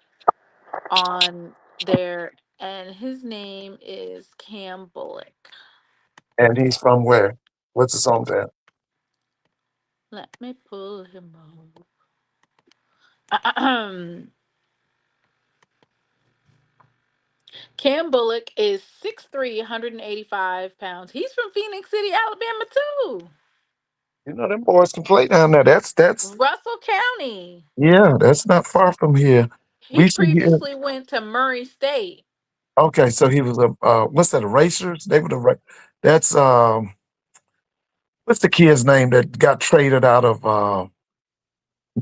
on there, and his name is Cam Bullock. And he's from where? What's his hometown? Let me pull him up. Cam Bullock is 6'3", 185 pounds. He's from Phoenix City, Alabama, too. Them boys can play down there. That's Russell County. yeah, that's not far from here. He We see here. previously went to Murray State. Okay, so he was a what's that? Erasers? They were that's what's the kid's name that got traded out of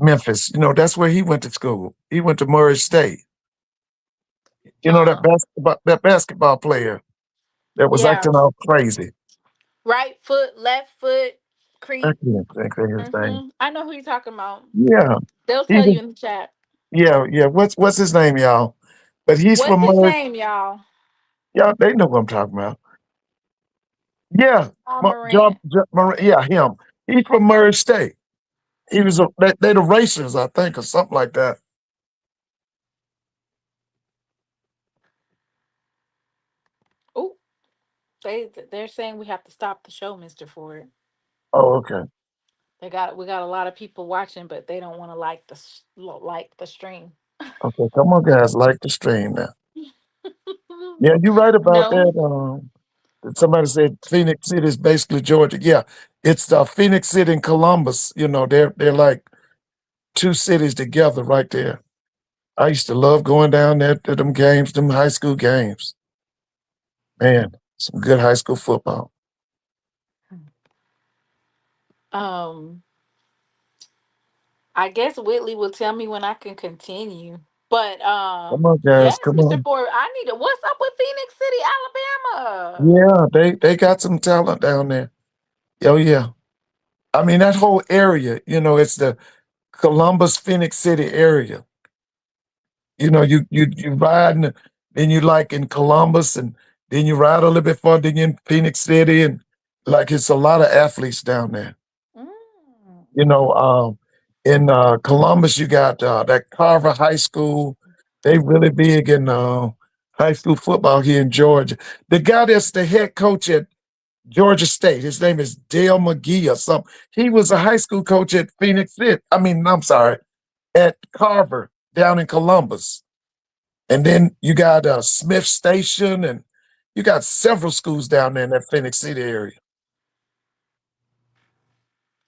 Memphis? That's where he went to school. He went to Murray State. Um, That basketball player that was yeah, acting all crazy. right foot, left foot, I creep. can't think of his name. I know who you're talking about. Yeah, They'll he tell was. you in the chat. Yeah, yeah. What's his name, y'all? But he's What's from his Murray. name, y'all? Y'all, they know what I'm talking about. Yeah, Morant. Yeah, him. He's from Murray State. He was they the racers, I think, or something like that. Oh, they're saying we have to stop the show, Mr. Ford. Oh, okay. We got a lot of people watching, but they don't want to like the stream. Okay, come on, guys, like the stream now. Yeah, you're right about No. that. Somebody said Phoenix City is basically Georgia. Yeah, it's Phoenix City and Columbus. They're like two cities together right there. I used to love going down there to them games, them high school games. Man, some good high school football. Um, I guess Whitley will tell me when I can continue. But Come on, yes, guys, come Mr. on. Ford, I need to. What's up with Phoenix City, Alabama? Yeah, they got some talent down there. Oh yeah. I mean that whole area, it's the Columbus, Phoenix City area. You ride and then you like in Columbus and then you ride a little bit further, then you're in Phoenix City and like it's a lot of athletes down there. Mm. You know, in Columbus you got that Carver High School. They really big in high school football here in Georgia. The guy that's the head coach at Georgia State, his name is Dale McGee or something. He was a high school coach at Phoenix City. I mean, I'm sorry, at Carver down in Columbus. And then you got Smith Station, and you got several schools down there in that Phoenix City area.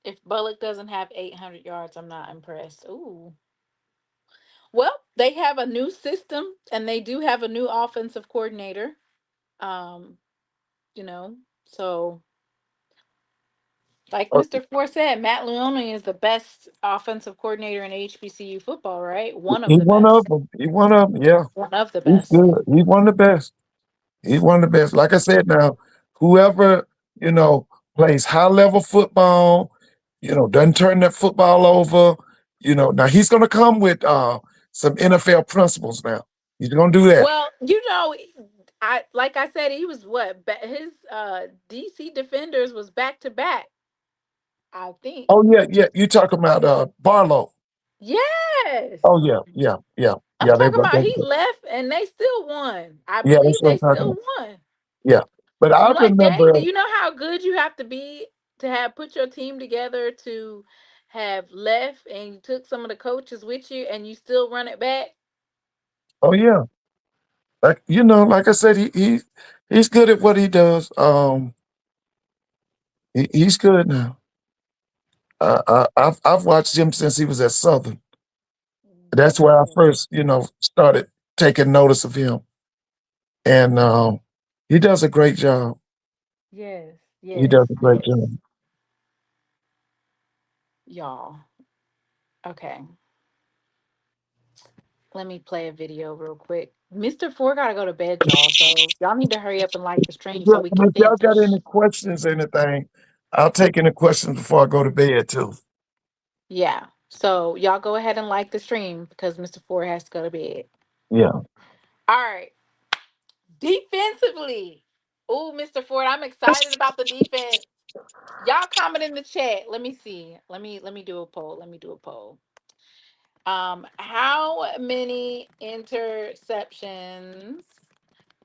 If Bullock doesn't have 800 yards, I'm not impressed. Ooh. Well, they have a new system and they do have a new offensive coordinator. Um, you know, so like Uh, Mr. Ford said, Matt Leone is the best offensive coordinator in HBCU football, right? One of He the one of best. them. He one of them. Yeah, One of the he's best. good. He's one of the best. He's one of the best. Like I said, now whoever you know plays high level football, doesn't turn that football over. Now he's going to come with some NFL principles. Now he's going to do that. Well, I said he was his DC defenders was back to back, I think. Oh yeah, yeah. You talking about Barlow? Yes. Oh yeah, yeah, yeah, I'm yeah. talking about he left and they still won. I Yeah, believe that's what they I'm talking still about. won. Yeah, but I I'm like, dang, remember. do you know how good you have to be to have put your team together to have left and you took some of the coaches with you and you still run it back? Oh yeah, like I said, he's good at what he does. He's good now. I've watched him since he was at Southern. That's where I Yeah. first, started taking notice of him, and he does a great job. Yes, He does yes, a great job. yes. Y'all. Okay. Let me play a video real quick. Mr. Four gotta go to bed, y'all. So y'all need to hurry up and like the stream Yeah, so we and can if y'all got finish. any questions or anything, I'll take any questions before I go to bed too. Yeah. So y'all go ahead and like the stream because Mr. Four has to go to bed. Yeah. All right. Defensively. Oh, Mr. Ford, I'm excited about the defense. Y'all comment in the chat. Let me see. Let me do a poll. Let me do a poll. How many interceptions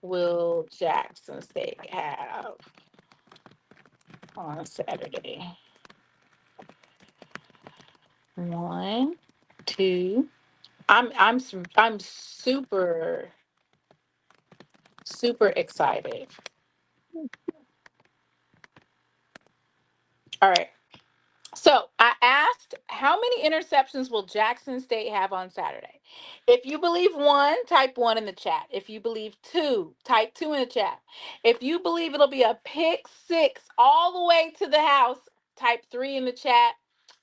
will Jackson State have on Saturday? One, two. I'm super Super excited. All right. So I asked, how many interceptions will Jackson State have on Saturday? If you believe one, type one in the chat. If you believe two, type two in the chat. If you believe it'll be a pick six all the way to the house, type three in the chat.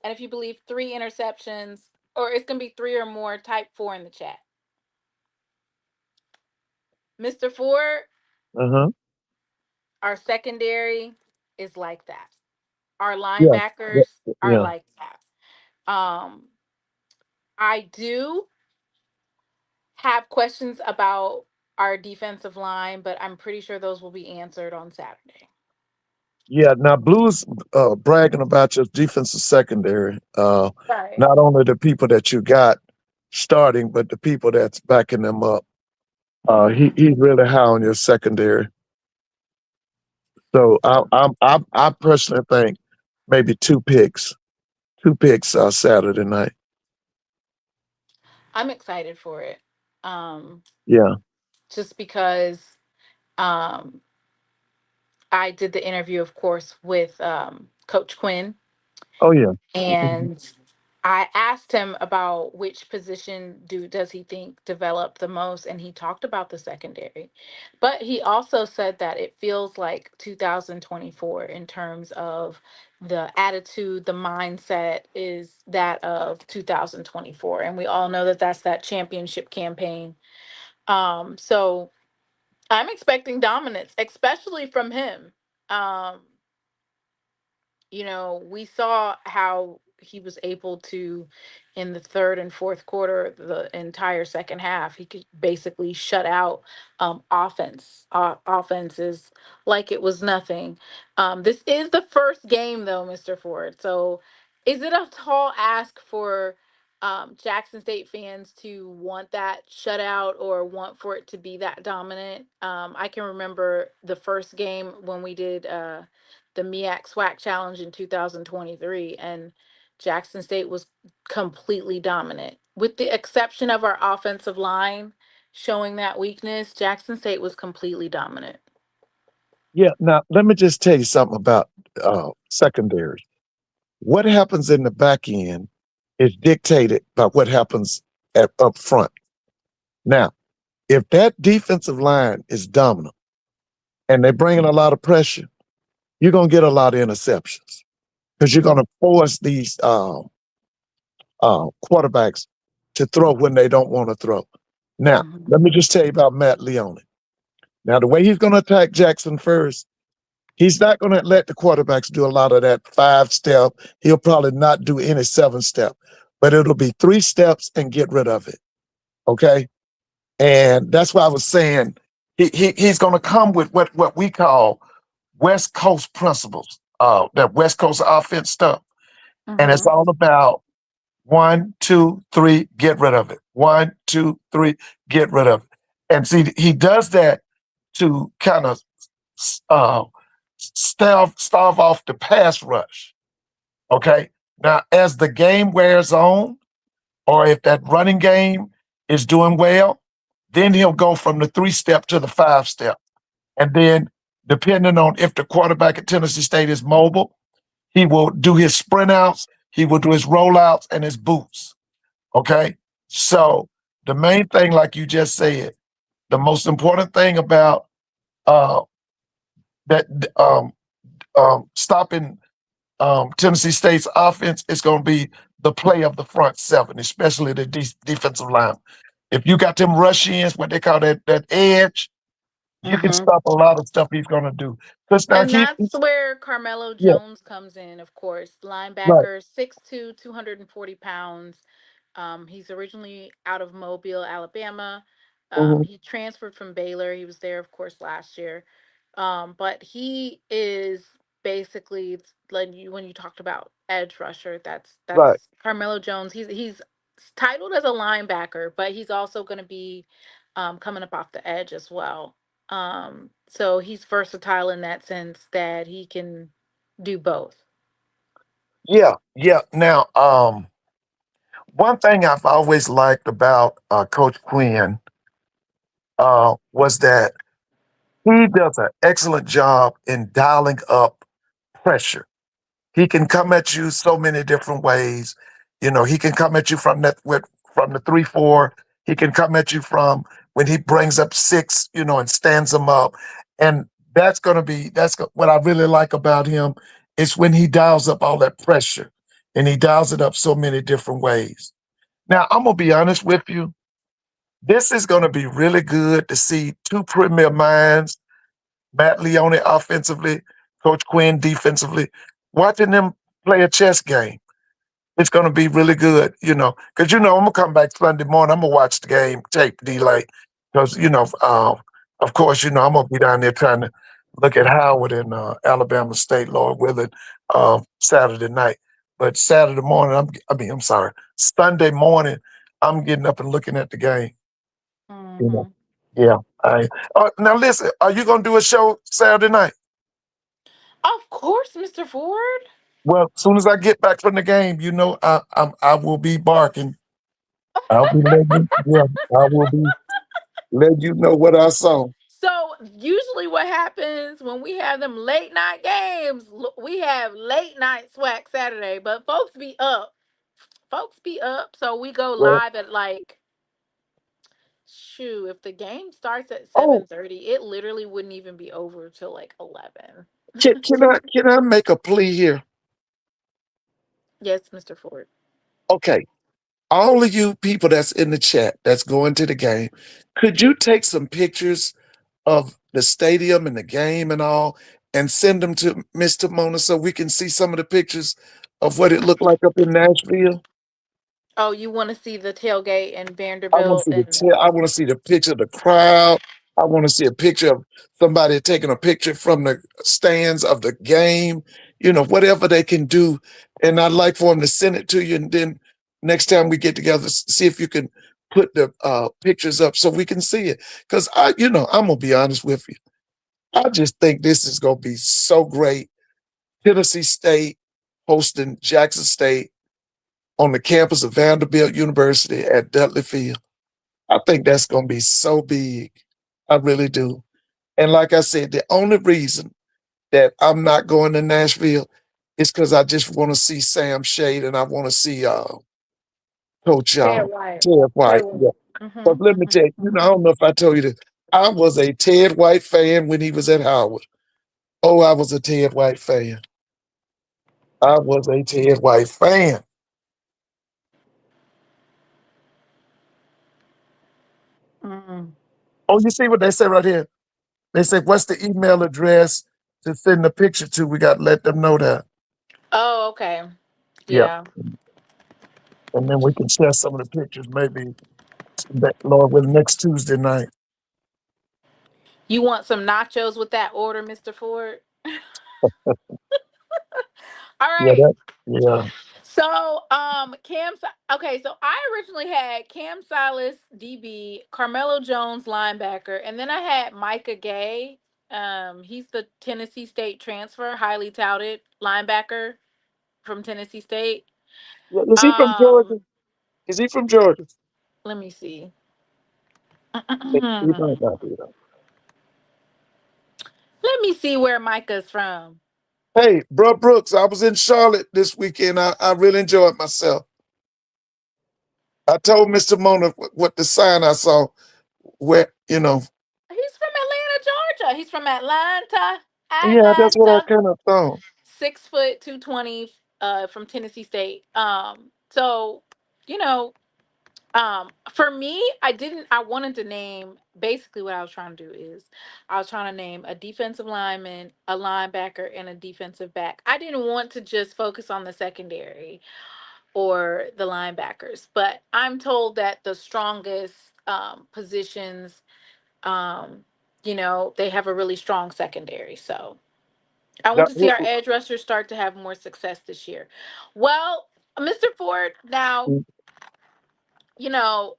And if you believe three interceptions, or it's going to be three or more, type four in the chat. Mr. Ford, Uh-huh. our secondary is like that. Our Yeah. linebackers are Yeah. like that. I do have questions about our defensive line, but I'm pretty sure those will be answered on Saturday. Yeah. Now, Blues bragging about your defensive secondary. Right. Not only the people that you got starting, but the people that's backing them up. He's really high on your secondary. So I personally think maybe two picks Saturday night. I'm excited for it. Um, Yeah. just because um, I did the interview, of course, with Coach Quinn. Oh yeah. Mhm. And I asked him about which position does he think developed the most, and he talked about the secondary. But he also said that it feels like 2024 in terms of the attitude, the mindset is that of 2024, and we all know that that's that championship campaign. So I'm expecting dominance, especially from him. Um, we saw how he was able to, in the third and fourth quarter, the entire second half, he could basically shut out offenses like it was nothing. This is the first game, though, Mr. Ford. So, is it a tall ask for Jackson State fans to want that shutout or want for it to be that dominant? I can remember the first game when we did. The MEAC SWAC challenge in 2023, and Jackson State was completely dominant. With the exception of our offensive line showing that weakness, Jackson State was completely dominant. Yeah. Now let me just tell you something about secondary. What happens in the back end is dictated by what happens up front. Now, if that defensive line is dominant and they're bringing a lot of pressure, you're going to get a lot of interceptions because you're going to force these quarterbacks to throw when they don't want to throw. Now, Mhm. let me just tell you about Matt Leone. Now, the way he's going to attack Jackson first, he's not going to let the quarterbacks do a lot of that 5-step. He'll probably not do any 7-step, but it'll be 3 steps and get rid of it. Okay. And that's why I was saying he's going to come with what we call West Coast principles, that West Coast offense stuff. And it's Mhm. all about 1, 2, 3, get rid of it. 1, 2, 3, get rid of it. And see, he does that to kind of uh, stave off the pass rush. Okay. Now, as the game wears on, or if that running game is doing well, then he'll go from the 3-step to the 5-step. And then, depending on if the quarterback at Tennessee State is mobile, he will do his sprint outs, he will do his rollouts and his boots. Okay. So, the main thing, like you just said, the most important thing about uh, that stopping Tennessee State's offense is going to be the play of the front seven, especially the defensive line. If you got them rush ins, what they call that edge, you can Mhm. stop a lot of stuff he's going to do. Because now And that's where Carmelo yeah, Jones comes in, of course. right. Linebacker, 6'2", 240 pounds. He's originally out of Mobile, Alabama. Mhm. He transferred from Baylor. He was there, of course, last year. But he is basically like when you talked about edge rusher, Right. that's Carmelo Jones. He's titled as a linebacker, but he's also going to be coming up off the edge as well. So he's versatile in that sense that he can do both. Yeah. Yeah. Now, one thing I've always liked about Coach Quinn was that He does an excellent job in dialing up pressure. He can come at you so many different ways. He can come at you from the 3-4. He can come at you from when he brings up six, and stands them up. And what I really like about him is when he dials up all that pressure, and he dials it up so many different ways. Now, I'm gonna be honest with you. This is gonna be really good to see two premier minds, Matt Leone offensively, Coach Quinn defensively, watching them play a chess game. It's going to be really good, because I'm gonna come back Sunday morning. I'm gonna watch the game tape delay, because of course, I'm gonna be down there trying to look at Howard and Alabama State, Lord willing, Saturday night. But Saturday morning, I'm sorry, Sunday morning, I'm getting up and looking at the game. You know, Mhm. yeah. Now listen, are you gonna do a show Saturday night? Of course, Mr. Ford. Well, as soon as I get back from the game, I will be barking. I'll be letting you, yeah, I will be letting you know what I saw. So usually what happens when we have them late night games, we have late night SWAC Saturday, but folks be up. Folks be up. So we go Well, live at like if the game starts at oh, 7:30, it literally wouldn't even be over till like 11. can I make a plea here? Yes, Mr. Ford. Okay, all of you people that's in the chat that's going to the game, could you take some pictures of the stadium and the game and all, and send them to Mr. Mona so we can see some of the pictures of what it looked like up in Nashville? Oh, you want to see the tailgate and I want to Vanderbilt see and I want to see the picture of the crowd. I want to see a picture of somebody taking a picture from the stands of the game. Whatever they can do, and I'd like for them to send it to you. And then next time we get together, see if you can put the pictures up so we can see it. Because I'm gonna be honest with you. I just think this is gonna be so great. Tennessee State hosting Jackson State on the campus of Vanderbilt University at Dudley Field. I think that's going to be so big. I really do. And like I said, the only reason that I'm not going to Nashville is because I just want to see Sam Shade and I want to see Coach Ted White. Ted Ted White. White. Yeah. Mm-hmm, But let me tell you, mm-hmm. I don't know if I told you this. I was a Ted White fan when he was at Howard. Oh, I was a Ted White fan. I was a Ted White fan. Mm. Oh, you see what they say right here? They say, what's the email address to send the picture to? We got to let them know that. Oh, okay. Yeah. Yeah. And then we can share some of the pictures maybe, Lord, with next Tuesday night. You want some nachos with that order, Mr. Ford? All Yeah, right. yeah. So, okay, so I originally had Cam Silas, DB, Carmelo Jones, linebacker, and then I had Micah Gay. He's the Tennessee State transfer, highly touted linebacker from Tennessee State. Yeah. Is he from Georgia? Um, Is he from Georgia? let me see. He might not be, though. Let me see where Micah's from. Hey, bro Brooks, I was in Charlotte this weekend. I really enjoyed myself. I told Mr. Mona what the sign I saw, where. He's from Atlanta, Georgia. He's from Atlanta, Yeah, that's what I Atlanta. kind of thought. 6 foot 220, from Tennessee State. So you know, for me, I wanted to name, basically what I was trying to do is I was trying to name a defensive lineman, a linebacker, and a defensive back. I didn't want to just focus on the secondary or the linebackers, but I'm told that the strongest positions, um, they have a really strong secondary. So I want That- to see our edge rushers start to have more success this year. Well, Mr. Ford, now, you know,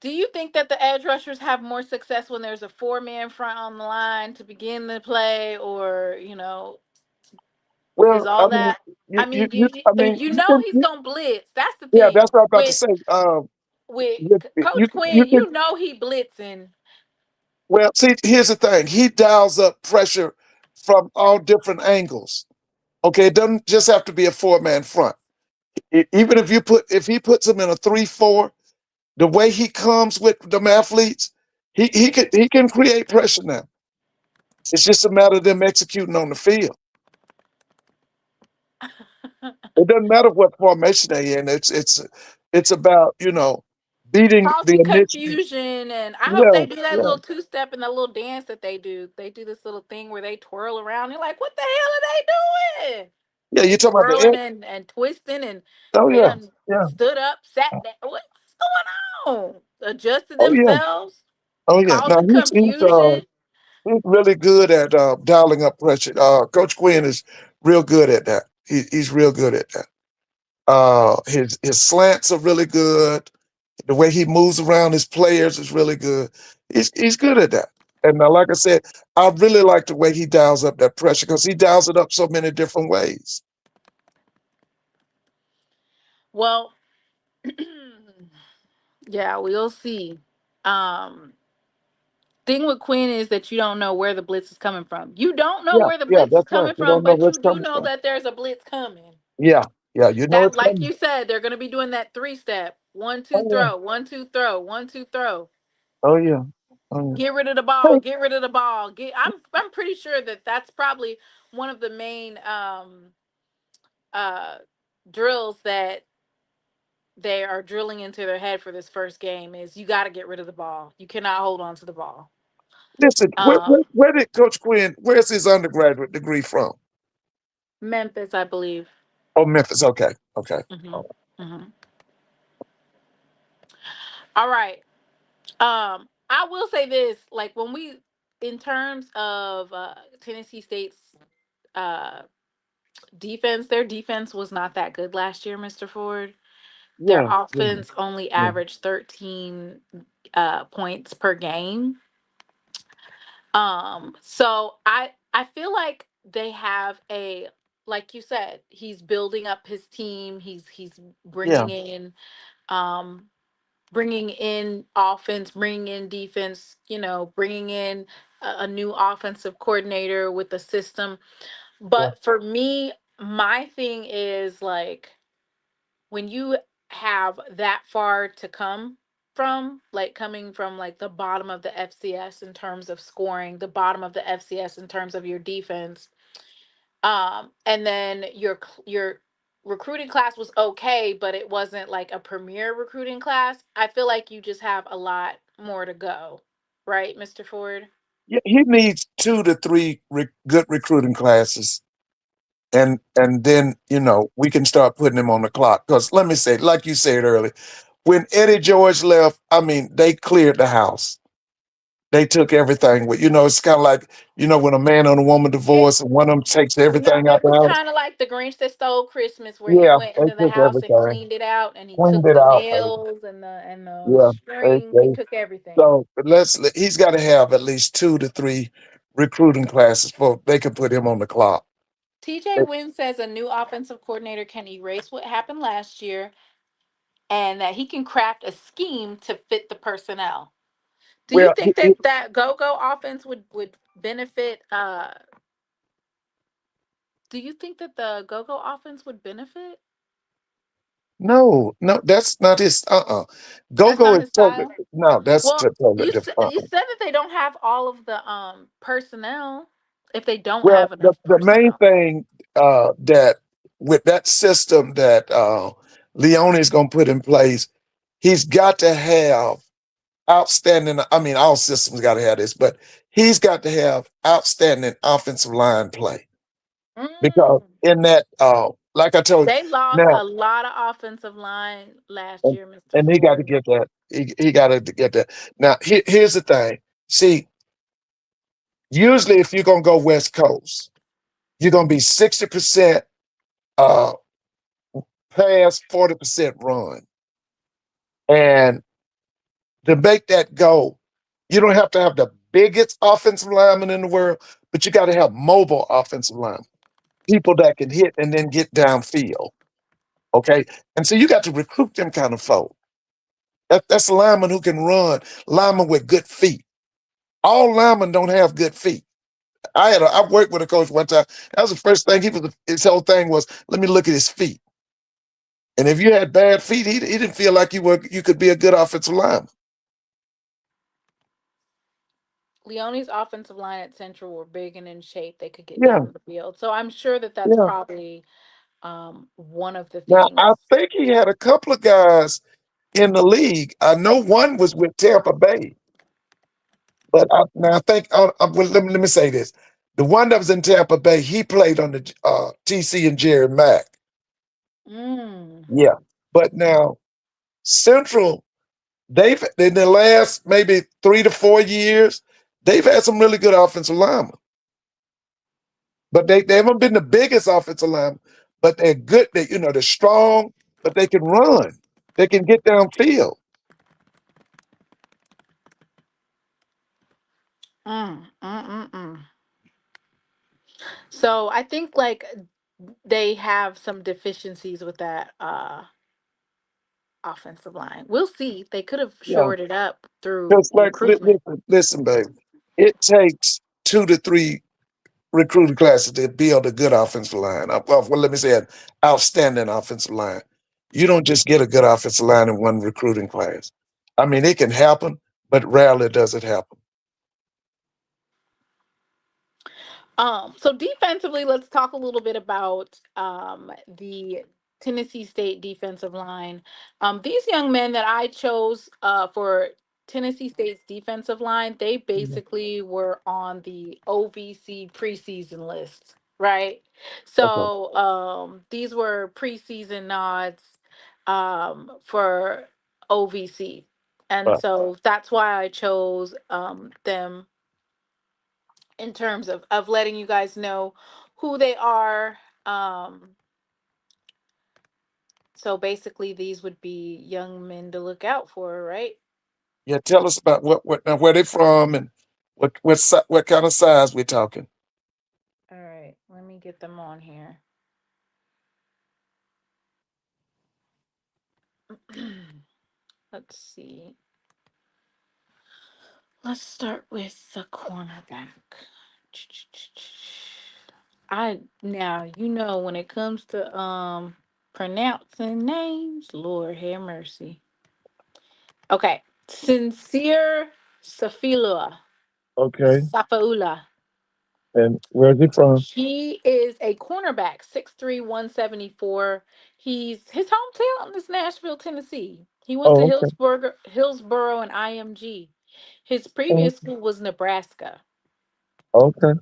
do you think that the edge rushers have more success when there's a four-man front on the line to begin the play, or, is Well, I all mean, that? I mean, you you know can, he's gonna blitz. That's the yeah, thing that's what I'm about to with say. with You Coach you Quinn. can You know he blitzing. Well, see, here's the thing. He dials up pressure from all different angles. Okay, it doesn't just have to be a four-man front. Even if he puts them in a 3-4, the way he comes with them athletes, he can create pressure now. It's just a matter of them executing on the field. It doesn't matter what formation they in. It's about beating the Causing initiative. confusion, and I hope Yeah, they do that yeah, little two step and that little dance that they do. They do this little thing where they twirl around. You're like, what the hell are they doing? yeah. You're talking about the Twirling end. and twisting, and Oh they yeah, done yeah. stood up, sat down. What's going on? Adjusted Oh yeah, themselves, oh yeah. Now causing confusion. he's really good at dialing up pressure. Coach Quinn is real good at that. He's real good at that. His slants are really good. The way he moves around his players is really good. He's good at that. And like I said, I really like the way he dials up that pressure because he dials it up so many different ways. Well, yeah, we'll see. Um, thing with Quinn is that you don't know where the blitz is coming from. You don't know Yeah, where the yeah, blitz is that's right. coming You from, don't know but where you it's do coming know from. that there's a blitz coming. Yeah, yeah, you know That, it's like coming. you said, they're going to be doing that three step: one, two, Oh yeah, throw, one, two, throw, one, two, throw. oh yeah, oh Get rid of the yeah. ball. Hey, Get rid of the ball. I'm pretty sure that that's probably one of the main uh drills that they are drilling into their head for this first game is you got to get rid of the ball. You cannot hold on to the ball. listen, Um, where did Coach Quinn? Where's his undergraduate degree from? Memphis, I believe. Oh, Memphis. Okay, okay. Hmm. Oh, Hmm. All right. I will say this: like when we, in terms of Tennessee State's uh defense, their defense was not that good last year, Mr. Ford. Their yeah, yeah, offense only yeah, averaged 13 points per game. So I feel like they have a, like you said, he's building up his team. He's yeah, um bringing in offense, bringing in defense, bringing in a new offensive coordinator with a system. yeah, But for me, my thing is like when you have that far to come from, like coming from like the bottom of the FCS in terms of scoring, the bottom of the FCS in terms of your defense, and then your recruiting class was okay, but it wasn't like a premier recruiting class. I feel like you just have a lot more to go, right, Mr. Ford? yeah. He needs 2 to 3 good recruiting classes, and then we can start putting him on the clock. Because let me say, like you said earlier, when Eddie George left, I mean, they cleared the house. They took everything. It's kind of like when a man and a woman It divorce and one of them takes No, everything out it the was house. kind of like the Grinch that stole Christmas, where he Yeah, went they into the took house and everything, cleaned it out, and he cleaned took it the out. nails and the Yeah, strings. He they took everything. so he's got to have at least 2 to 3 recruiting classes before they can put him on the clock. TJ Wynn says a new offensive coordinator can erase what happened last year, and that he can craft a scheme to fit the personnel. Do you Well, think that that go offense would benefit? Do you think that the go offense would benefit? no, no, that's not his. That's Go-go not is his totally style. no. That's Well, totally different. you said that they don't have all of the personnel. If they don't Well, have the enough the main personnel, thing that with that system that Leone is going to put in place, he's got to have outstanding. I mean, all systems got to have this, but he's got to have outstanding offensive line play because mm, in that, like I told you, they lost now a lot of offensive line last and, year, Mister and he got to Ford. get that. He got to get that. Now, here's the thing. See, usually if you're going to go West Coast, you're going to be 60% uh, pass, 40% run. And to make that go, you don't have to have the biggest offensive lineman in the world, but you got to have mobile offensive linemen, people that can hit and then get downfield. Okay. And so you got to recruit them kind of folk. That's a lineman who can run, lineman with good feet. all linemen don't have good feet. I worked with a coach one time. That was the first thing his whole thing was, let me look at his feet. And if you had bad feet, he didn't feel like you could be a good offensive lineman. Leone's offensive line at Central were big and in shape. They could get Yeah, down the field. So I'm sure that that's yeah. probably one of the Now things. I think he had a couple of guys in the league. I know one was with Tampa Bay, but I think well, let me say this: the one that was in Tampa Bay, he played on the TC and Jerry Mack. Mm. Yeah, but now Central, they've in the last maybe 3 to 4 years, they've had some really good offensive linemen. But they haven't been the biggest offensive linemen, but they're good. They're strong, but they can run. They can get downfield. So I think like they have some deficiencies with that offensive line. We'll see. They could have Yeah. shored it up through Just like recruitment. listen, baby. It takes 2 to 3 recruiting classes to build a good offensive line. Well, let me say an outstanding offensive line. You don't just get a good offensive line in one recruiting class. I mean, it can happen, but rarely does it happen. So defensively, let's talk a little bit about the Tennessee State defensive line. These young men that I chose for Tennessee State's defensive line, they Mhm. basically were on the OVC preseason list, right? Okay. So these were preseason nods for OVC. And Right. so that's why I chose them in terms of letting you guys know who they are. So basically these would be young men to look out for, right? Yeah, tell us about now, where they from and what kind of size we're talking. All right, let me get them on here. Let's see. Let's start with the cornerback. I now when it comes to pronouncing names, Lord have mercy. Okay. Sincere Safilua. Okay. Safaula. And where's he from? He is a cornerback, 6'3", 174. His hometown is Nashville, Tennessee. He went to Oh, okay. Hillsboro and IMG. His Oh, previous school was Nebraska. okay.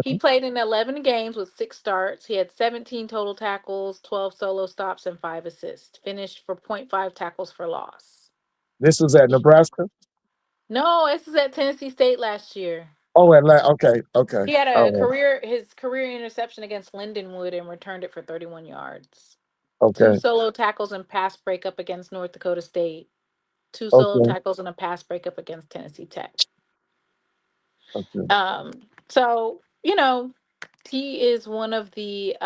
He played in 11 games with 6 starts. He had 17 total tackles, 12 solo stops, and 5 assists. Finished for .5 tackles for loss. This was at Nebraska. No, this is at Tennessee State last year. Oh, okay, okay. He had Oh, his career interception against Lindenwood and returned it for 31 yards. 2 okay, solo tackles and pass breakup against North Dakota State. 2 solo okay, tackles and a pass breakup against Tennessee Tech. okay. So, he is one of the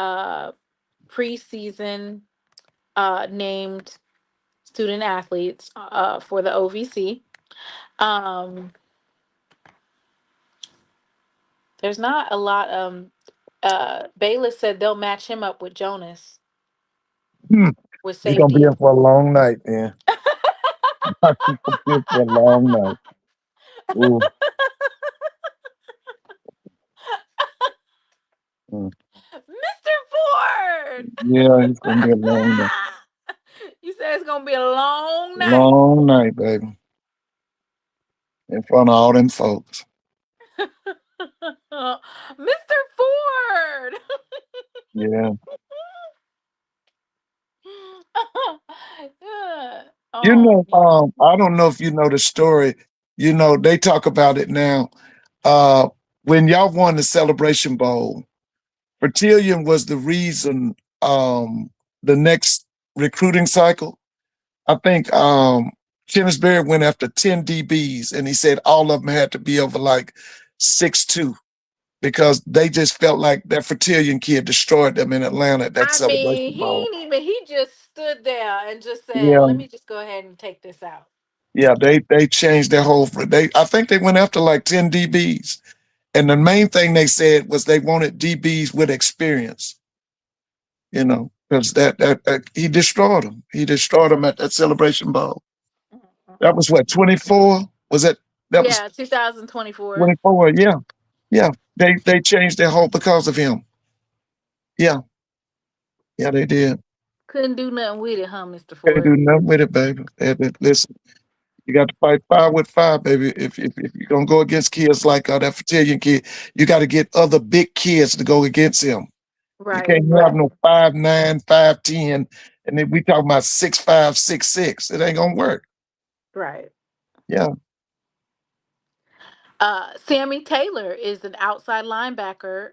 preseason named student athletes for the OVC. There's not a lot. Bayless said they'll match him up with Jonas Hmm. with He's gonna be safety. in for a long night, man. He's gonna be in for a long night. Ooh. Mm. Mr. Ford! Yeah, it's gonna be a long night. You said it's gonna be a long night. Long night, baby. In front of all them folks. Mr. Ford! Yeah. Oh man. I don't know if you know the story. They talk about it now. When y'all won the Celebration Bowl, Fertillion was the reason the next recruiting cycle. I think Kenneth Berry went after 10 DBs and he said all of them had to be over like 6'2" because they just felt like that Fertillion kid destroyed them in Atlanta at that I Celebration mean, Bowl. he just stood there and just said, Yeah, let me just go ahead and take this out. Yeah, they changed their whole. I think they went after like 10 DBs, and the main thing they said was they wanted DBs with experience. Because that he destroyed them. He destroyed them at that Celebration Bowl. That was what 24. Was it? That was Yeah, 2024. 24. Yeah, yeah. They changed their whole because of him. Yeah, yeah, they did. Couldn't do nothing with it, huh, Mr. Can't Ford? do nothing with it, baby. Listen, you got to fight fire with fire, baby. If you're gonna go against kids like that Fertillion kid, you got to get other big kids to go against him. You Right, can't have no 5'9", 5'10", and then we talking about 6'5", 6'6". It ain't gonna work. right. Yeah. Sammy Taylor is an outside linebacker,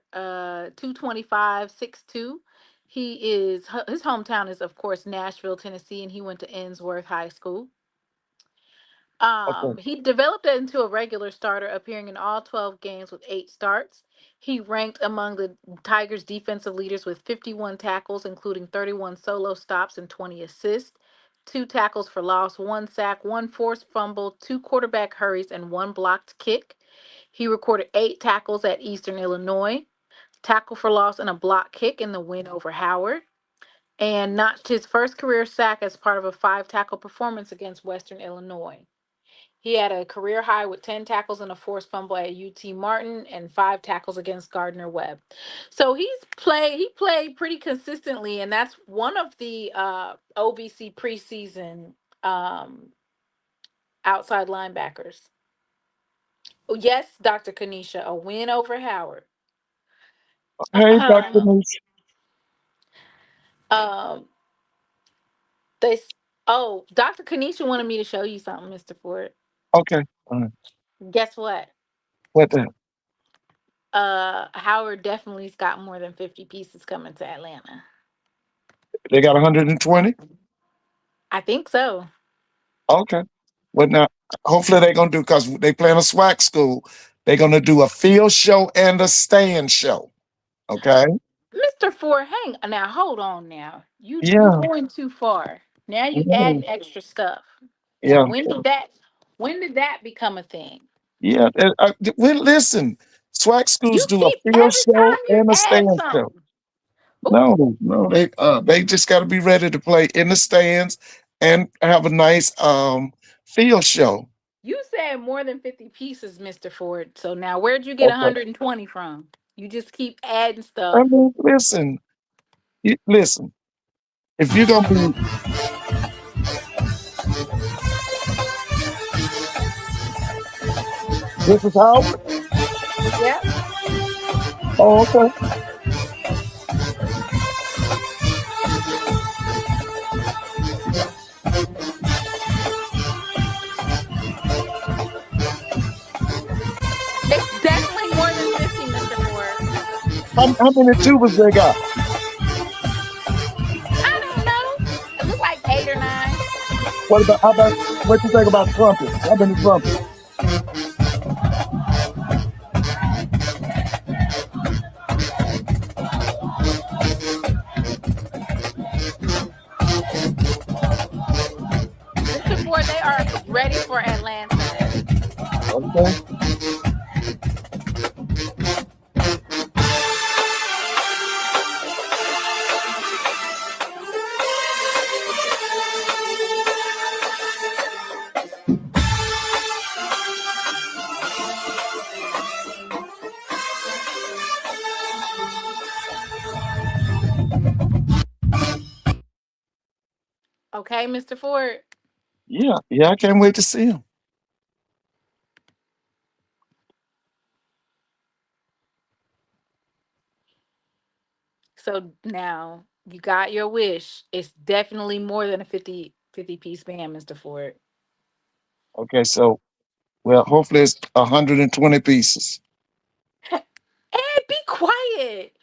225, 6'2". His hometown is of course Nashville, Tennessee, and he went to Ensworth High School. Okay. He developed into a regular starter, appearing in all 12 games with 8 starts. He ranked among the Tigers' defensive leaders with 51 tackles, including 31 solo stops and 20 assists, 2 tackles for loss, 1 sack, 1 forced fumble, 2 quarterback hurries, and 1 blocked kick. He recorded 8 tackles at Eastern Illinois, tackle for loss, and a block kick in the win over Howard, and notched his first career sack as part of a 5 tackle performance against Western Illinois. He had a career high with 10 tackles and a forced fumble at UT Martin and 5 tackles against Gardner Webb. So he played pretty consistently, and that's one of the OVC preseason um, outside linebackers. Oh, yes, Dr. Kanisha, a win over Howard. Hey, Dr. Niche. um, they oh, Dr. Kanisha wanted me to show you something, Mr. Ford. Okay. All right. Guess what? What the? Howard definitely's got more than 50 pieces coming to Atlanta. They got 120? I think so. Okay. Well, now, hopefully they're going to do, because they playing a SWAC school, they're going to do a field show and a stand show. Okay? Mr. Ford, hang now, hold on now. You Yeah. going too far. Now you Yeah. adding extra stuff. Now Yeah. when did that become a thing? Yeah. Well, listen, SWAC schools You do a keep field every show time you and a add stand show. something. Ooh, No, they just got to be ready to play in the stands and have a nice field show. you said more than 50 pieces, Mr. Ford. So now where'd you get Okay. 120 from? You just keep adding I stuff. mean, listen, listen. If you're gonna be, this is Howard. Yeah. Oh, okay. It's definitely more than 50, Mr. Ford. How many tubers they got? I don't know. It looked like 8 or 9. What you think about trumpets? How many trumpets? Mr. Ford, they are ready for Atlanta. Okay. Okay, Mr. Ford. Yeah, yeah, I can't wait to see him. So now you got your wish. It's definitely more than a 50 piece band, Mr. Ford. Okay, so well, hopefully it's 120 pieces. Ed, be quiet.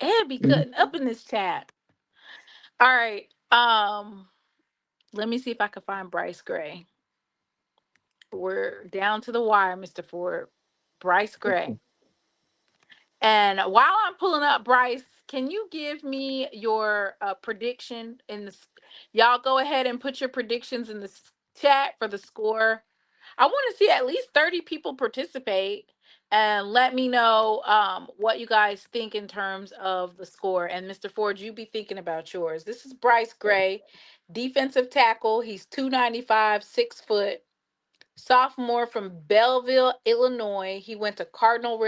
Ed be Mhm. cutting up in this chat. All right. Let me see if I can find Bryce Gray. We're down to the wire, Mr. Ford. Bryce Gray. And while I'm pulling up Bryce, can you give me your prediction in this? Y'all go ahead and put your predictions in the chat for the score. I want to see at least 30 people participate and let me know what you guys think in terms of the score. And Mr. Ford, you be thinking about yours. This is Bryce Gray, defensive tackle. He's 295, 6 foot, sophomore from Belleville, Illinois. He went to Cardinal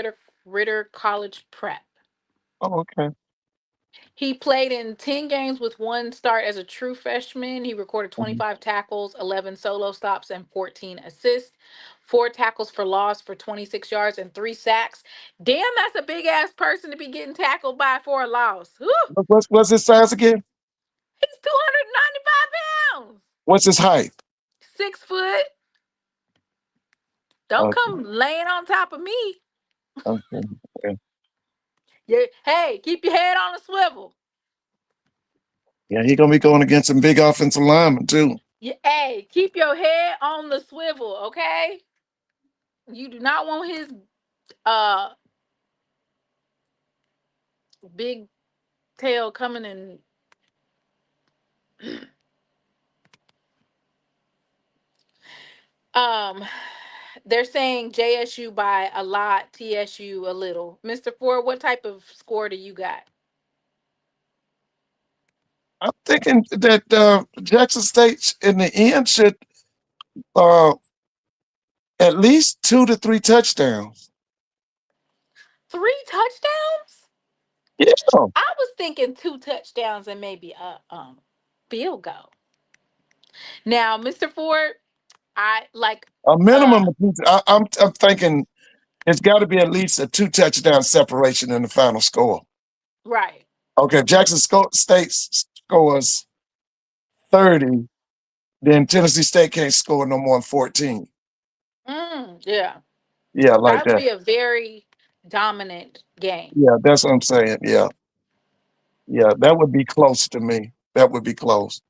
Ritter College Prep. Oh, okay. He played in 10 games with one start as a true freshman. He recorded Mhm. 25 tackles, 11 solo stops, and 14 assists. 4 tackles for loss for 26 yards and 3 sacks. Damn, that's a big ass person to be getting tackled by for a loss. Whew. What's his size again? He's 295 pounds. What's his height? 6 foot. Don't Okay. come laying on top of me. Okay. Okay. Yeah. Hey, keep your head on a swivel. Yeah, he gonna be going against some big offensive linemen too. Yeah, hey, keep your head on the swivel, okay? You do not want his uh big tail coming and um they're saying JSU by a lot, TSU a little. Mr. Ford, what type of score do you got? I'm thinking that Jackson State in the end should uh, at least 2 to 3 touchdowns. 3 touchdowns? Yeah, I was thinking 2 touchdowns and maybe a field goal. Now, Mr. Ford, I like a uh minimum. I'm thinking it's got to be at least a 2 touchdown separation in the final score. right. Okay, if State scores 30, then Tennessee State can't score no more than 14. Yeah. Yeah, like That would that. be a very dominant game. Yeah, that's what I'm saying. Yeah, yeah, that would be close to me. That would be close.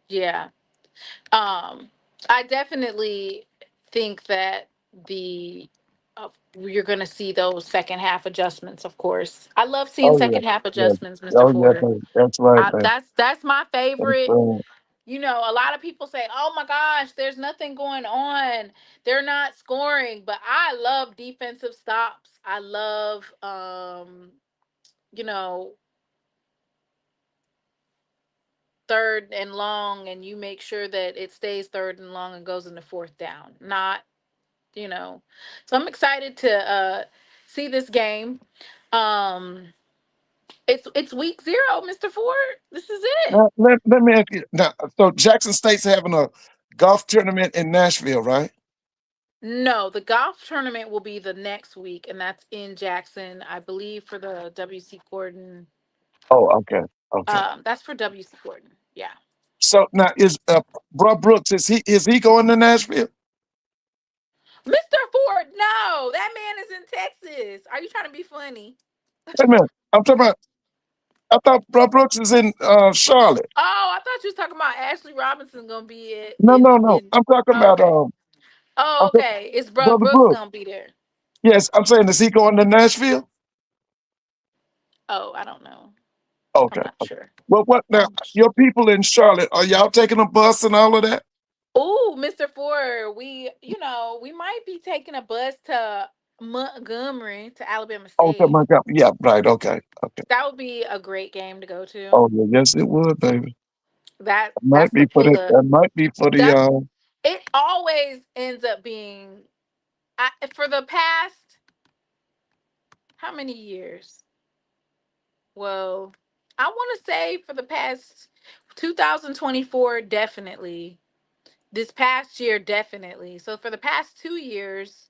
Yeah. I definitely think that the you're going to see those second half adjustments. Of course, I love seeing Oh yeah, second half yeah. adjustments, Mr. Oh yeah, Ford. that's right, man. That's my That's favorite. right. You know, a lot of people say, "Oh my gosh, there's nothing going on. They're not scoring." But I love defensive stops. I love, you know, third and long, and you make sure that it stays third and long and goes into fourth down. Not, you know. So I'm excited to see this game. Um, it's week 0, Mr. Ford. This is it. Now, let me ask you. Now, so Jackson State's having a golf tournament in Nashville, right? No, the golf tournament will be the next week, and that's in Jackson, I believe, for the WC Gordon. Oh, okay, okay. That's for WC Gordon. Yeah. So now is Bro Brooks, is he going to Nashville? Mr. Ford, no, that man is in Texas. Are you trying to be funny? Wait a minute. I'm talking about. I thought Bro Brooks is in Charlotte. Oh, I thought you was talking about Ashley Robinson gonna be No, no, no. in I'm talking about okay. Oh, I'm talking, okay. It's Bro Brother Brooks Brooks. gonna be there. Yes, I'm saying is he going to Nashville? Oh, I don't know. I'm Okay. not sure. Well, what now? Your people in Charlotte, are y'all taking a bus and all of that? Oh, Mr. Ford, we might be taking a bus to Montgomery to Alabama Oh, oh State. my God. Yeah, right. Okay. Okay. That would be a great game to go to. Oh, yeah, yes, it would, baby. That's the pull up. That might be for the That's it. Always ends up being for the past how many years? Well, I want to say for the past 2024, definitely. This past year, definitely. So for the past 2 years,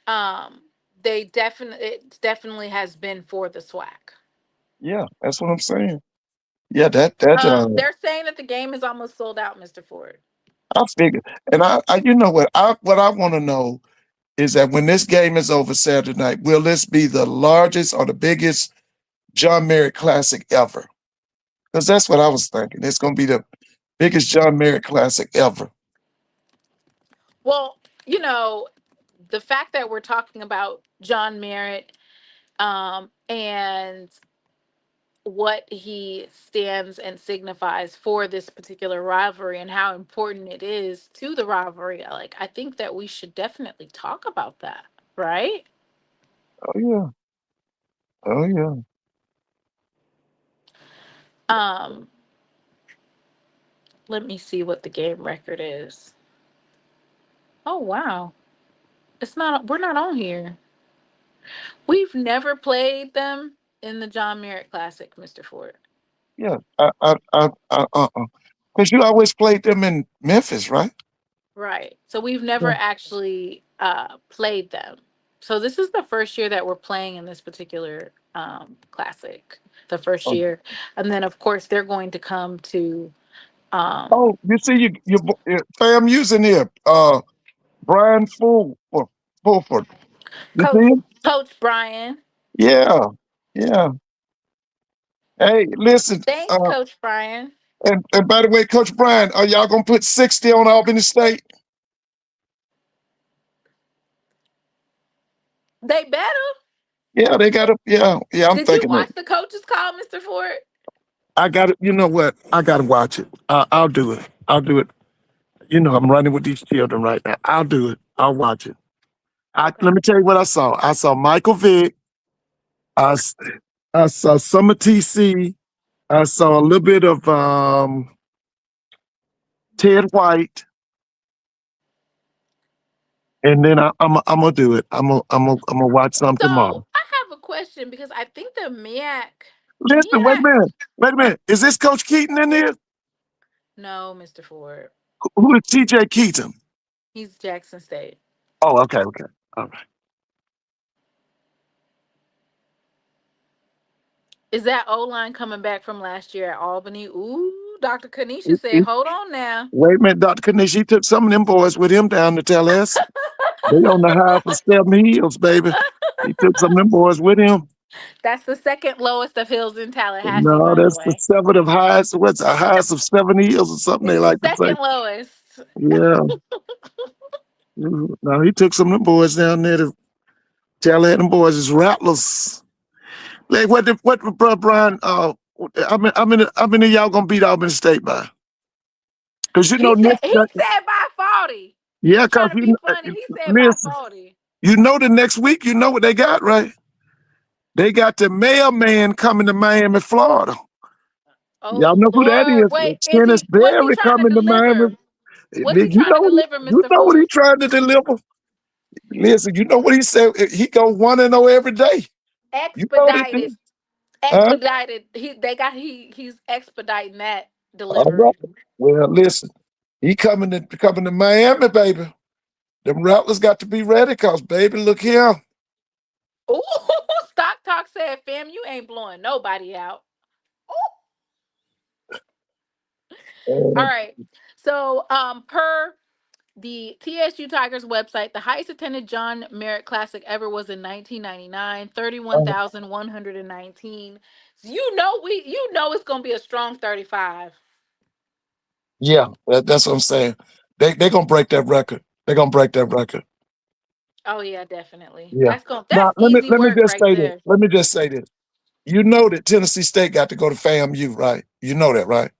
um, it definitely has been for the SWAC. yeah, that's what I'm saying. Yeah, that They're saying that the game is almost sold out, Mr. Ford. I figured. And I you know what I want to know is that when this game is over Saturday night, will this be the largest or the biggest John Merritt Classic ever? Because that's what I was thinking. It's going to be the biggest John Merritt Classic ever. Well, the fact that we're talking about John Merritt, and what he stands and signifies for this particular rivalry and how important it is to the rivalry. Like, I think that we should definitely talk about that, right? Oh yeah. Oh yeah. Um, let me see what the game record is. Oh wow. We're not on here. We've never played them in the John Merritt Classic, Mr. Ford. Yeah. Because you always played them in Memphis, right? Right. So we've never Yeah. actually played them. So this is the first year that we're playing in this particular classic. The first Oh, year. And then of course they're going to come to you see, fam using here. Brian Fulford. You see Coach him? Coach Brian. Yeah. Yeah. Hey, listen. Thanks, Coach Brian. And by the way, Coach Brian, are y'all gonna put 60 on Albany State? They better. Yeah, they got to. Yeah, yeah. I'm Did you thinking that. watch the coach's call, Mr. Ford? I got it. You know what? I got to watch it. I'll do it. I'll do it. You know, I'm running with these children right now. I'll do it. I'll watch it. Okay. Let me tell you what I saw. I saw Michael Vick. I, s- I saw Summer TC. I saw a little bit of Ted White, and then I'm gonna do it. I'm gonna watch some tomorrow. So I have a question because I think the Listen, wait a MEAC. minute. Wait a minute. Is this Coach Keaton in here? No, Mr. Ford. Who is TJ Keaton? He's Jackson State. Oh, okay, okay. All right. Is that O line coming back from last year at Albany? Ooh, Dr. Kanisha said, hold on now. Wait a minute, Dr. Kanish, he took some of them boys with him down to Tallahassee. They on the high for 7 hills, baby. He took some of them boys with him. That's the second lowest of hills in Tallahassee, No, by the that's the way. seventh of highest. What's the highest of 7 hills or something they It's the like to say? second lowest. Yeah. No, he took some of them boys down there to Tallahassee. Them boys is rattlers. Like what, bro, Brian? I mean, y'all gonna beat Albany State by? Because you know, He said by 40. yeah, He because trying to be funny. He said by listen, 40. you know, the next week, you know what they got, right? They got the mailman coming to Miami, Florida. Oh Y'all know who that Lord. Wait, is? Dennis what's he Berry trying to coming to deliver? Miami. What's he You trying to know, deliver, Mr. what he Ford? trying to deliver. Listen, you know what he said? He go 1-0 every day. You know what he Expedited. did? Huh? Expedited. He's expediting that All right. delivery. Well, listen, he coming to Miami, baby. Them Rattlers got to be ready, cause baby, look here. Ooh, Stock Talk said, fam, you ain't blowing nobody out. All Uh, right. So, per the TSU Tigers website, the highest attended John Merritt Classic ever was in 1999, uh, 31,119. So you know it's gonna be a strong 35. yeah, that's what I'm saying. They gonna break that record. They're gonna break that record. Oh yeah, definitely. Yeah. That's Now easy let me work just right say this. there. Let me just say this. You know that Tennessee State got to go to FAMU, right? You know that, right?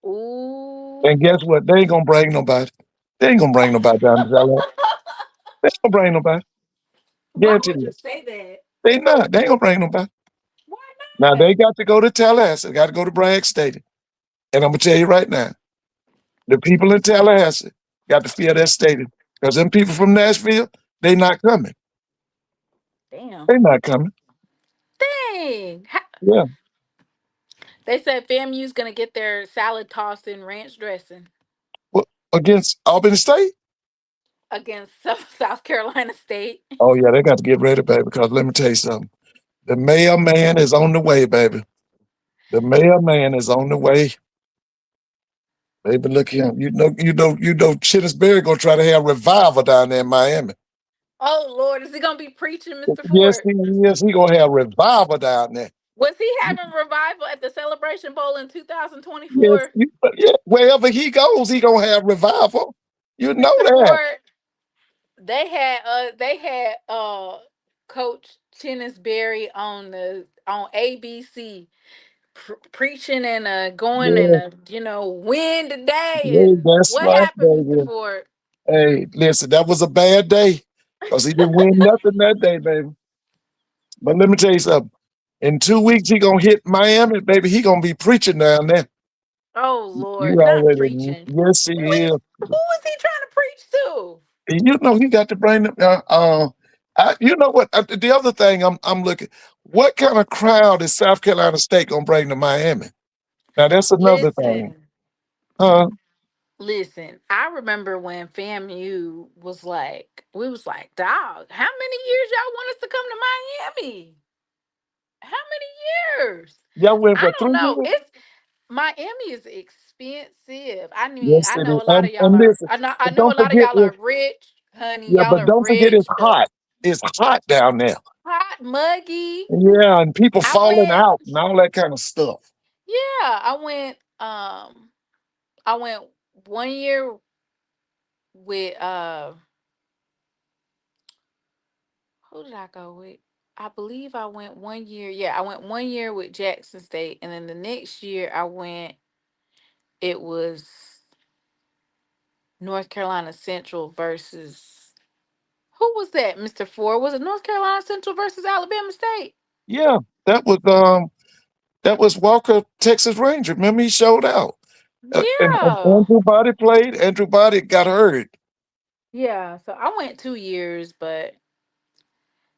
Ooh. And guess what? They ain't gonna bring nobody. They ain't gonna bring nobody down to LA. They ain't gonna bring nobody. Why Guarantee would you you. say that? They not. They ain't gonna bring nobody. Why Now not? they got to go to Tallahassee. They got to go to Bragg Stadium. And I'm gonna tell you right now, the people in Tallahassee got to fill that stadium. Because them people from Nashville, they not coming. Damn. They not coming. Dang. Yeah. They said FAMU's gonna get their salad tossed in ranch dressing Well, against Albany State? against South Carolina State. Oh yeah, they got to get ready, baby. Because let me tell you something. The mailman is on the way, baby. The mailman is on the way. Baby, look here. Chittisberry gonna try to have revival down there in Miami. Oh Lord, is he gonna be preaching, Mr. Yes, Ford? he is. He gonna have revival down there. Was he having revival at the Celebration Bowl in Yes, 2024? yeah. Wherever he goes, he gonna have revival. You know Mr. that. Ford, they had Coach Tennisberry on ABC preaching and going and Yeah, win today. yeah, And that's what right, happened, Mr. baby. Ford? Hey, listen, that was a bad day because he didn't win nothing that day, baby. But let me tell you something. In 2 weeks, he gonna hit Miami, baby. He gonna be preaching down there. Oh You Lord, not already, preaching. yes, he is. Who is he trying to preach to? You know, he got to bring them. You know what? The other thing I'm looking. What kind of crowd is South Carolina State gonna bring to Miami? Now that's another thing. Listen, Huh? listen. I remember when FAMU was like, we was like, dog, how many years y'all want us to come to Miami? How many years? Y'all went I for don't three know. years. It's Miami is expensive. I mean, Yes, I it is. know a lot of y'all And are. listen, I but know don't a lot of forget y'all it. are rich, honey. Yeah, Y'all but are don't forget it's rich, but hot. It's hot down there. hot, muggy. Yeah, and people I falling went. out and all that kind of stuff. Yeah, I went. I went 1 year with who did I go with? I believe I went 1 year. Yeah, I went 1 year with Jackson State, and then the next year I went. It was North Carolina Central versus who was that, Mr. Ford? Was it North Carolina Central versus Alabama State? Yeah, that was Walker, Texas Ranger. Remember he showed out. And Yeah. Andrew Body played. Andrew Body got hurt. Yeah. So I went 2 years, but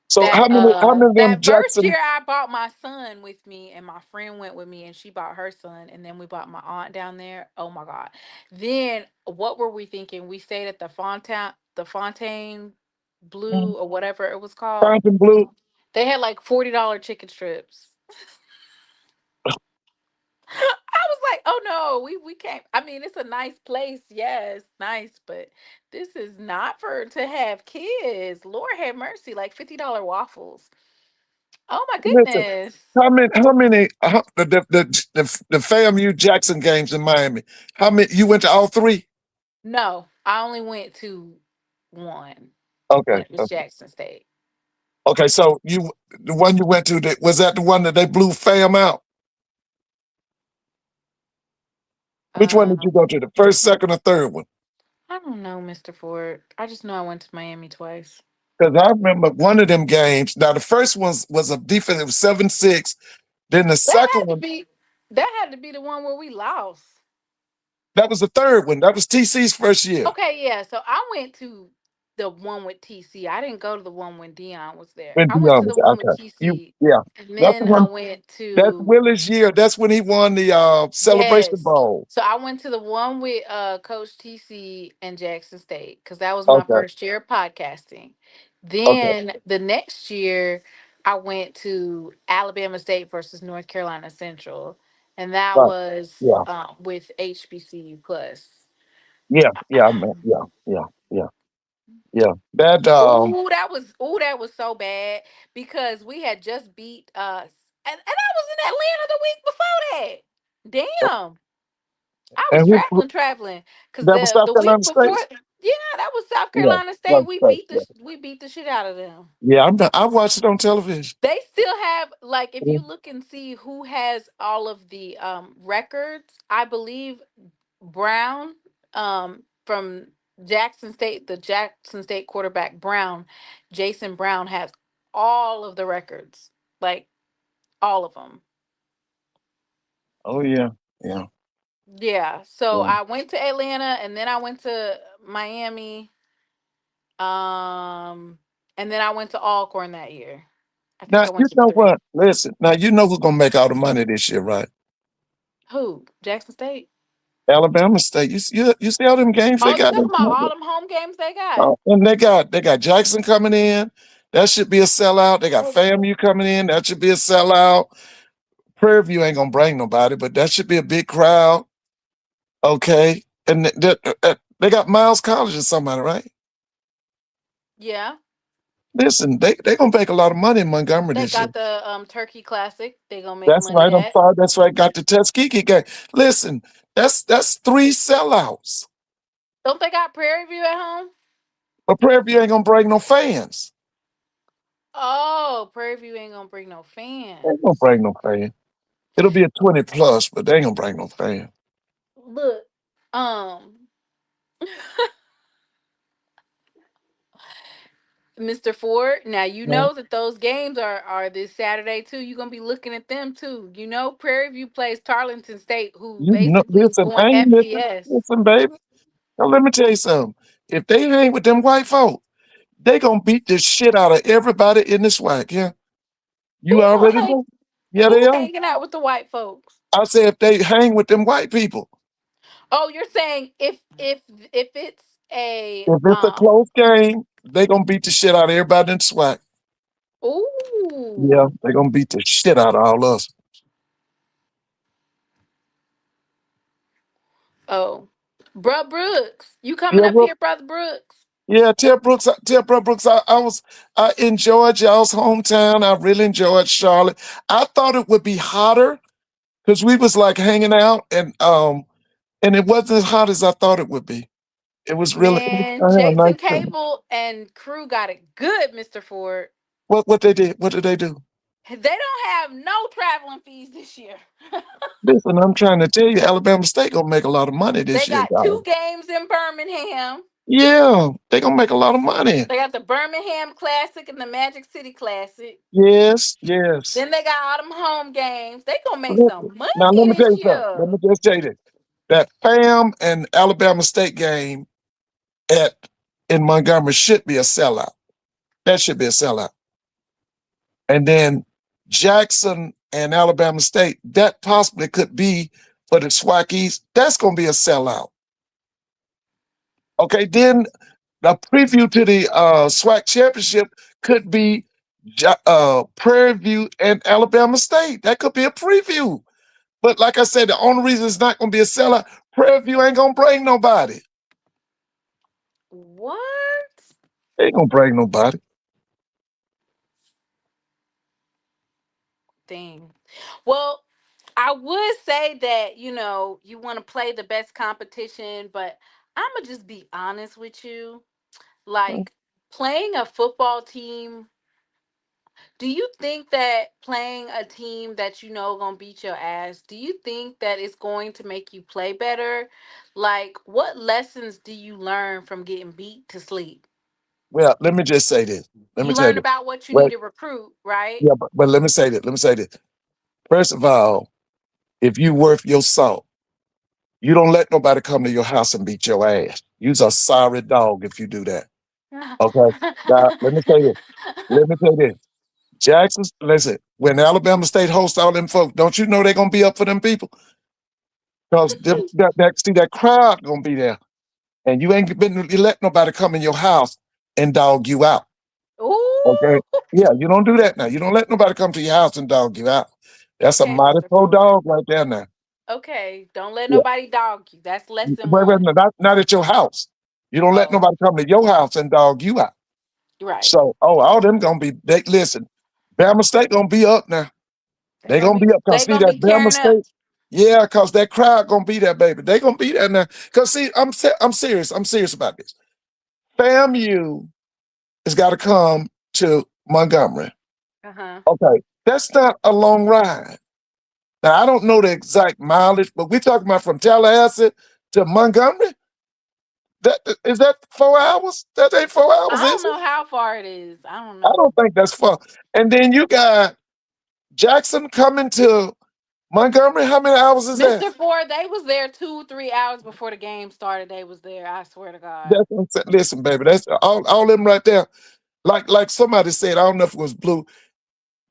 So how many of them that first year Jackson? I bought my son with me and my friend went with me and she bought her son and then we bought my aunt down there. Oh my God. Then what were we thinking? We stayed at the Fontaine Blue or whatever it was called. Fountain Blue. They had like $40 chicken strips. I was like, oh no, we can't. I mean, it's a nice place, yes, nice, but this is not for to have kids. Lord have mercy, like $50 waffles. Oh my Listen, goodness. the FAMU Jackson games in Miami? How many you went to all three? No, I only went to one, and Okay, it was Jackson State. okay. So the one you went to, was that the one that they blew Fam out? Which one did you go Um, to? The first, second, or third one? I don't know, Mr. Ford. I just know I went to Miami twice. Because I remember one of them games. Now the first one was a defensive 7-6. Then the That second had to one, be that had to be the one where we lost. that was the third one. That was TC's first year. Okay, yeah. So I went to the one with TC. I didn't go to the one when Dion was there. When I went Dion to was the one with okay. TC, Yeah. and That's the then I one. went That's to Willie's year. That's when he won the Celebration yes. Bowl. So I went to the one with Coach TC and Jackson State because that was my Okay. first year of podcasting. Okay. Then the next year I went to Alabama State versus North Carolina Central, and that Right. was Yeah. with HBCU plus. Yeah. Yeah. I mean, yeah. Yeah. Yeah. Yeah. That Ooh, that was so bad because we had just beat us. And I was in Atlanta the week before that. Damn. I was and who traveling. Cause that was the South week Carolina before, State. yeah, that was South Yeah. Carolina State. Right. Right. Yeah. We beat the shit out of them. Yeah. I watched it on television. They still have like if Yeah. you look and see who has all of the records, I believe Brown from Jackson State, the Jackson State quarterback Brown, Jason Brown has all of the records. Like all of them. Oh yeah. Yeah. Yeah. So Yeah. I went to Atlanta and then I went to Miami. Um and then I went to Alcorn that year. I think Now I you went to know three. what? Listen. Now you know who's gonna make all the money this year, right? Who? Jackson State? Alabama State. You see all them games they Oh, you got. talking about all them home games they got? And they got Jackson coming in. That should be a sellout. They got FAMU coming in. That should be a sellout. Prairie View ain't gonna bring nobody, but that should be a big crowd. Okay, and they got Miles College or somebody, right? Yeah. Listen, they gonna make a lot of money in Montgomery They this year. got the Turkey Classic. They gonna make That's money right. I'm at. sorry. That's right. Got the Tuskegee game. Listen, that's three sellouts. Don't they got Prairie View at home? But Prairie View ain't gonna bring no fans. Oh, Prairie View ain't gonna bring no They ain't gonna fans. bring no fan. It'll be a 20 plus, but they ain't gonna bring no fan. Look, um, Mr. Ford. Now you Man, know that those games are this Saturday too. You're gonna be looking at them too. You know, Prairie View plays Tarleton State, who you know, basically is listen, I going ain't listen, FBS. listen, baby. Now let me tell you something. If they hang with them white folk, they gonna beat the shit out of everybody in the SWAC. Yeah, you Who gonna already hang? know. Yeah, they Who are. hanging out with the white folks? I say if they hang with them white people, Oh, you're saying if it's a if it's a close game, they gonna beat the shit out of everybody in the SWAC. Yeah, ooh they gonna beat the shit out of all us. oh, Bruh Brooks, you coming Yeah, up well, here, Brother Brooks? yeah. Tell Brother Brooks, I was, I enjoyed y'all's hometown. I really enjoyed Charlotte. I thought it would be hotter because we was like hanging out, and it wasn't as hot as I thought it would be. It was really, Man, I had a nice Jason time. Cable and crew got it good, Mr. Ford. What they did? What did they do? They don't have no traveling fees this year. Listen, I'm trying to tell you, Alabama State gonna make a lot of money They this year, got guys. two games in Birmingham. Yeah, they gonna make a lot of money. They got the Birmingham Classic and the Magic City Classic. Yes, yes. Then they got all them home games. They gonna make Listen, some now money let me tell this you something. Let year. me just tell you this. That FAM and Alabama State game at in Montgomery should be a sellout. That should be a sellout. And then Jackson and Alabama State, that possibly could be for the SWACkies. That's gonna be a sellout. Okay, then the preview to the SWAC championship could be Prairie View and Alabama State. That could be a preview. But like I said, the only reason it's not going to be a sellout, Prairie View ain't going to bring nobody. What? They ain't going to bring nobody. Thing. Well, I would say that, you want to play the best competition, but I'm going to just be honest with you. Like, playing a football team, do you think that playing a team that you know going to beat your ass, do you think that it's going to make you play better? Like, what lessons do you learn from getting beat to sleep? Well, let me just say this. Let me You tell you learned this. about what you need Well, to recruit, right? yeah, but let me say this. Let me say this. First of all, if you worth your salt, you don't let nobody come to your house and beat your ass. You's a sorry dog if you do that. Okay? Now, let me say this. Let me say this. Jackson's, listen, when Alabama State hosts all them folks, don't you know they're going to be up for them people? Because see, that crowd going to be there. And you ain't been you let nobody come in your house and dog you out. Okay? Ooh. Yeah, you don't do that now. You don't let nobody come to your house and dog you out. That's a Okay, mighty Mr. pro Ford. dog right there now. Okay, don't let Yeah. nobody dog you. That's lesson Wait, one. not at your house. You don't let Oh, nobody come to your house and dog you out. right. So, all them gonna be they listen, Bama State gonna be up now. They They gonna gonna be be up because they see gonna that be Bama tearing up. State, yeah, because that crowd gonna be there, baby. They gonna be there now. Cause see, I'm serious. I'm serious about this. FAMU has got to come to Montgomery. Uh huh. Okay, that's not a long ride. Now I don't know the exact mileage, but we're talking about from Tallahassee to Montgomery. That is that 4 hours? That ain't 4 hours, I don't is it? know how far it is. I don't I know. don't think that's far. And then you got Jackson coming to Montgomery. How many hours is that? Mr. Ford, they was there 2, 3 hours before the game started. They was there. I swear to God. That's what I'm saying. Listen, baby, that's all them right there. Like somebody said, I don't know if it was Blue.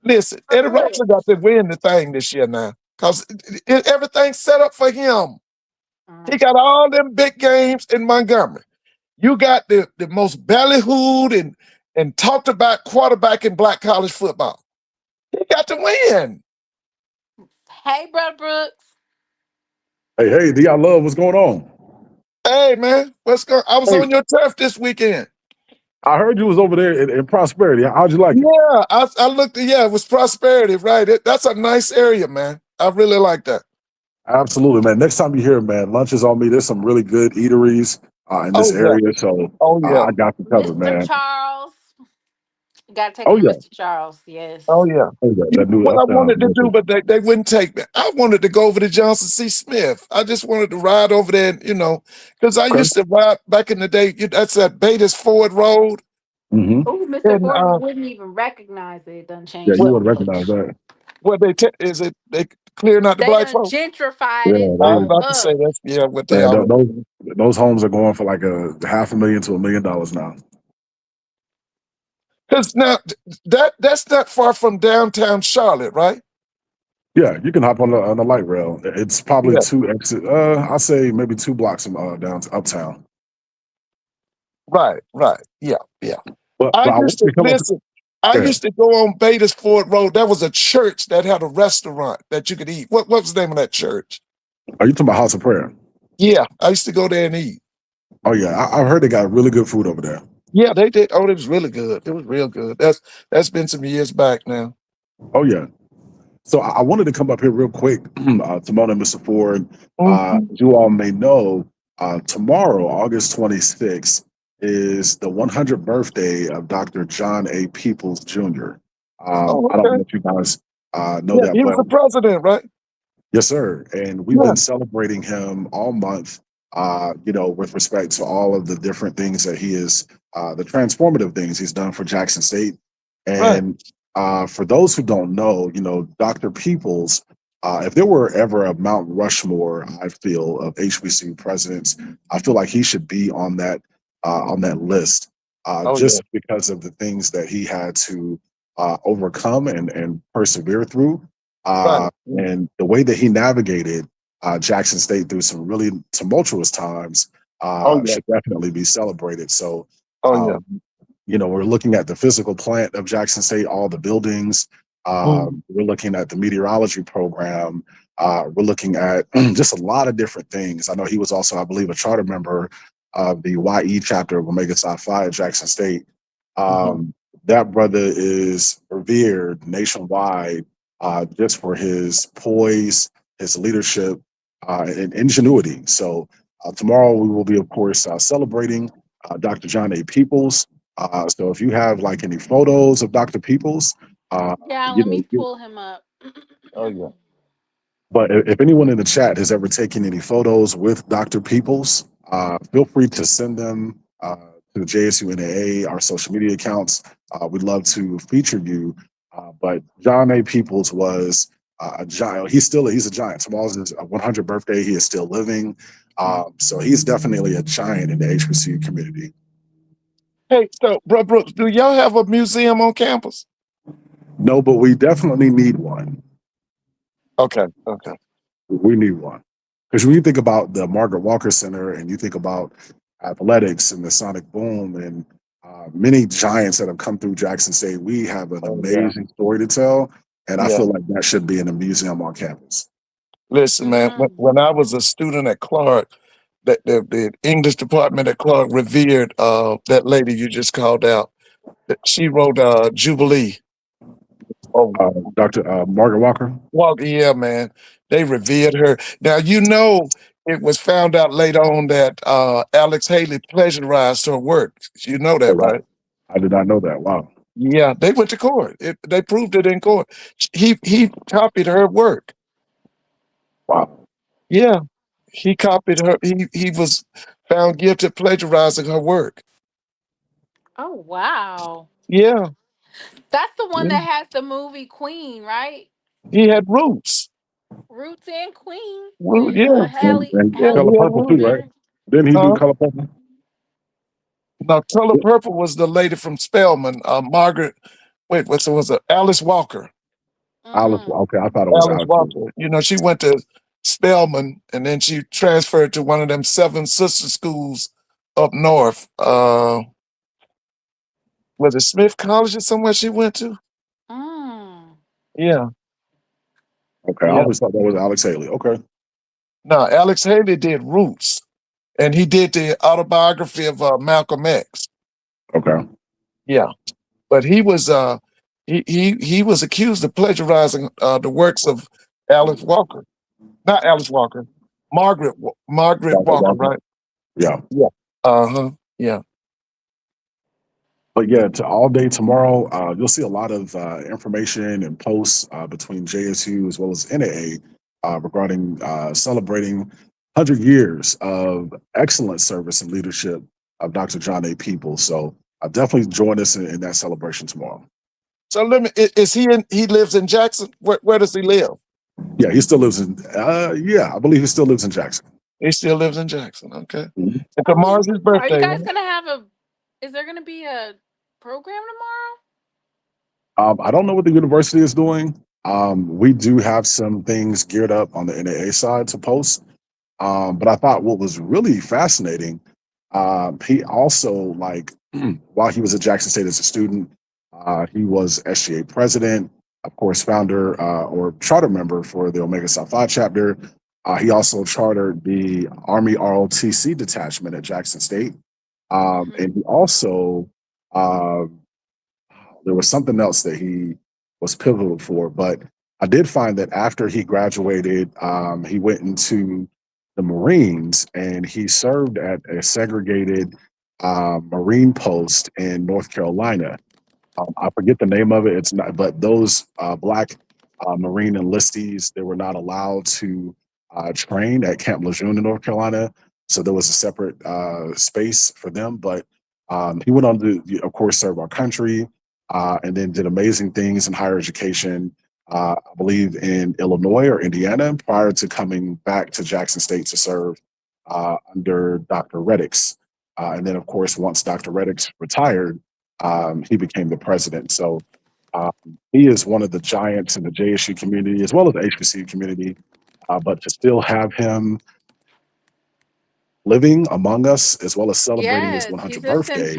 Listen, Eddie Rattler got to win the thing this year now. Because everything's set up for him. He Mm. got all them big games in Montgomery. You got the most ballyhooed and talked about quarterback in black college football. He got to win. Hey, Brother Brooks. Hey, D, I love what's going on. Hey man, what's going? I was Hey, on your turf this weekend. I heard you was over there in Prosperity. How'd you like it? Yeah, I looked. Yeah, it was Prosperity, right? That's a nice area, man. I really like that. Absolutely, man. Next time you hear, man, lunch is on me. There's some really good eateries in this Oh yeah, area, so oh yeah. I got you covered, Mr. man. Charles. Gotta take Oh him to yeah, Mr. Charles. Yes. Oh yeah. oh yeah, that new What I uptown. wanted to do, but they wouldn't take me. I wanted to go over to Johnson C. Smith. I just wanted to ride over there, because I Okay. used to ride back in the day. That's at Beatties Ford Road, Mm-hmm. Oh, Mr. and Ford, you wouldn't even recognize it. It done Yeah, changed you what so would recognize much. that. what is it? They clearing out the They black done folk. gentrified Yeah, it I was on about to say up. that's what they man, are. those homes are going for like a $500,000 to $1 million now. Because now that's not far from downtown Charlotte, right? Yeah, you can hop on the light rail. It's probably Yeah, two exit. I'll say maybe 2 blocks from down to uptown. right. Yeah, yeah. I But I want used to to come up listen. I there. used to go on Beatties Ford Road. That was a church that had a restaurant that you could eat. What was the name of that church? Are you talking about House of Prayer? Yeah, I used to go there and eat. Oh yeah, I heard they got really good food over there. Yeah, they did. Oh, it was really good. It was real good. That's been some years back now. Oh yeah. So I wanted to come up here real quick, Timon and Mr. Ford. Mhm. As you all may know, tomorrow, August 26th, is the 100th birthday of Dr. John A. Peoples Jr. Oh, I don't okay. know if you guys know Yeah, that, he was but the president, right? yes, sir. And we've Yeah, been celebrating him all month, with respect to all of the different things that he is, the transformative things he's done for Jackson State. right. And for those who don't know, Dr. Peoples, if there were ever a Mount Rushmore, I feel, of HBCU presidents, I feel like he should be on that list, Oh yeah, just because of the things that he had to overcome and persevere through. right. And the way that he navigated Jackson State through some really tumultuous times Oh yeah, should definitely be celebrated. So, oh yeah. um, we're looking at the physical plant of Jackson State, all the buildings. Mhm. We're looking at the meteorology program. We're looking at just a lot of different things. I know he was also, I believe, a charter member of the YE chapter of Omega Psi Phi at Jackson State. Mhm. That brother is revered nationwide just for his poise, his leadership, and ingenuity. So tomorrow we will be, of course, celebrating Dr. John A. Peoples. So if you have like any photos of Dr. Peoples, uh, Yeah, you let know, me pull him up. Oh yeah. but if anyone in the chat has ever taken any photos with Dr. Peoples, feel free to send them to the JSU NAA, our social media accounts. We'd love to feature you. But John A. Peoples was a giant. He's a giant. Tomorrow's his 100th birthday. He is still living. So he's definitely a giant in the HBCU community. Hey, so, bro, Brooks, do y'all have a museum on campus? No, but we definitely need one. Okay, okay. We need one. Because when you think about the Margaret Walker Center and you think about athletics and the Sonic Boom and many giants that have come through Jackson State, we have an Oh yeah, amazing story to tell. And I yeah. feel like that should be in a museum on campus. Listen, man, Mm. when I was a student at Clark, the English department at Clark revered that lady you just called out. She wrote Jubilee. Oh, Dr. Margaret Walker. well, yeah, man. They revered her. Now it was found out later on that Alex Haley plagiarized her work. You know Oh, that, wow. right? I did not know that. Wow. Yeah, they went to court. They proved it in court. He copied her work. Wow. Yeah, he copied her. He was found guilty of plagiarizing her work. Oh wow. Yeah, That's the one yeah. that has the movie Queen, right? He had roots. Roots and Queen Yeah, with And yeah, Halle he Color had Purple too, roots. right? Berry. Didn't he do Huh? Color Purple? Now, Color Purple was the lady from Spelman, Margaret. Wait, was it Alice Walker? Alice. Mm. Okay, I thought it was Alice Alice. Walker. She went to Spelman and then she transferred to one of them seven sister schools up north. Was it Smith College or somewhere she went to? Mm. Yeah, Okay, I yeah. always thought that was Alex Haley. Okay. No, Alex Haley did Roots, and he did the autobiography of Malcolm X. Okay. Yeah, but he was accused of plagiarizing the works of Alice Walker, not Alice Walker, Margaret Dr. Walker, Walker. right? Yeah. Yeah. Uh huh. Yeah. But yeah, to all day tomorrow, you'll see a lot of information and posts between JSU as well as NAA regarding celebrating 100 years of excellent service and leadership of Dr. John A. Peoples. So definitely join us in that celebration tomorrow. So is he he lives in Jackson? Where does he live? Yeah, he still lives in, I believe he still lives in Jackson. He still lives in Jackson. Okay. Mm-hmm. And tomorrow's his birthday. Are you guys going to have is there going to be a program tomorrow? I don't know what the university is doing. We do have some things geared up on the NAA side to post. But I thought what was really fascinating, he also, like, while he was at Jackson State as a student, he was SGA president, of course, founder or charter member for the Omega Psi Phi chapter. He also chartered the Army ROTC detachment at Jackson State. And he also, there was something else that he was pivotal for, but I did find that after he graduated, he went into the Marines and he served at a segregated Marine post in North Carolina. I forget the name of it. It's not, but those Black Marine enlistees, they were not allowed to train at Camp Lejeune in North Carolina. So there was a separate space for them. But he went on to, of course, serve our country and then did amazing things in higher education, I believe in Illinois or Indiana, prior to coming back to Jackson State to serve under Dr. Reddix. And then, of course, once Dr. Reddix retired, he became the president. So he is one of the giants in the JSU community as well as the HBCU community. But to still have him living among us as well as celebrating his 100th he's birthday.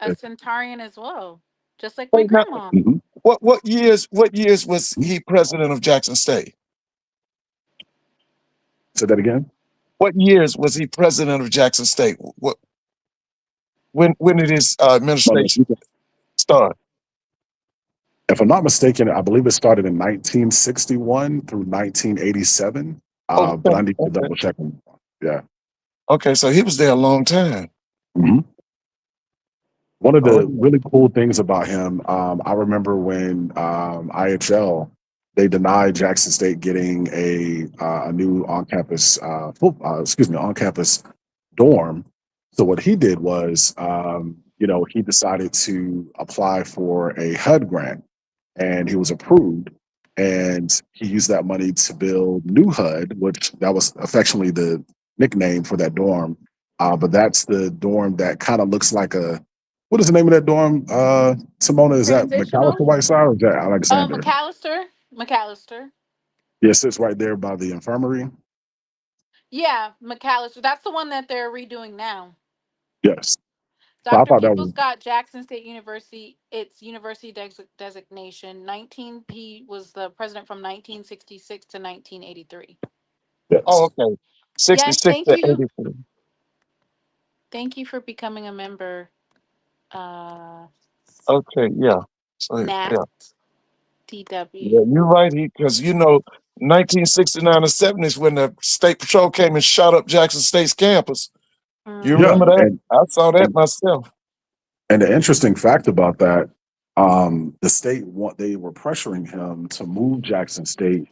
a Centaurian as well, just like my grandma. What years was he president of Jackson State? Say that again. What years was he president of Jackson State? When did his administration start? If I'm not mistaken, I believe it started in 1961 through 1987. But I need to double check him. Yeah. Okay, so he was there a long time. Mm-hmm. One of the really cool things about him, I remember when IHL, they denied Jackson State getting a new on-campus on-campus dorm. So what he did was, he decided to apply for a HUD grant, and he was approved. And he used that money to build New HUD, which that was affectionately the nickname for that dorm. But that's the dorm that kind of looks like what is the name of that dorm? Simona, is that McAllister Whiteside or is that Alexander? McAllister. Yes, it's right there by the infirmary. Yeah, McAllister. That's the one that they're redoing now. Yes. Dr. Peoples got Jackson State University, its university designation. He was the president from 1966 to 1983. Yes. Oh, okay. 66 thank to you. 83. Thank you for becoming a member. Okay, yeah. So, Nat, yeah. DW. Yeah, you're right. Because 1969 or 70 is when the State Patrol came and shot up Jackson State's campus. You remember that? I saw that myself. And the interesting fact about that, the state they were pressuring him to move Jackson State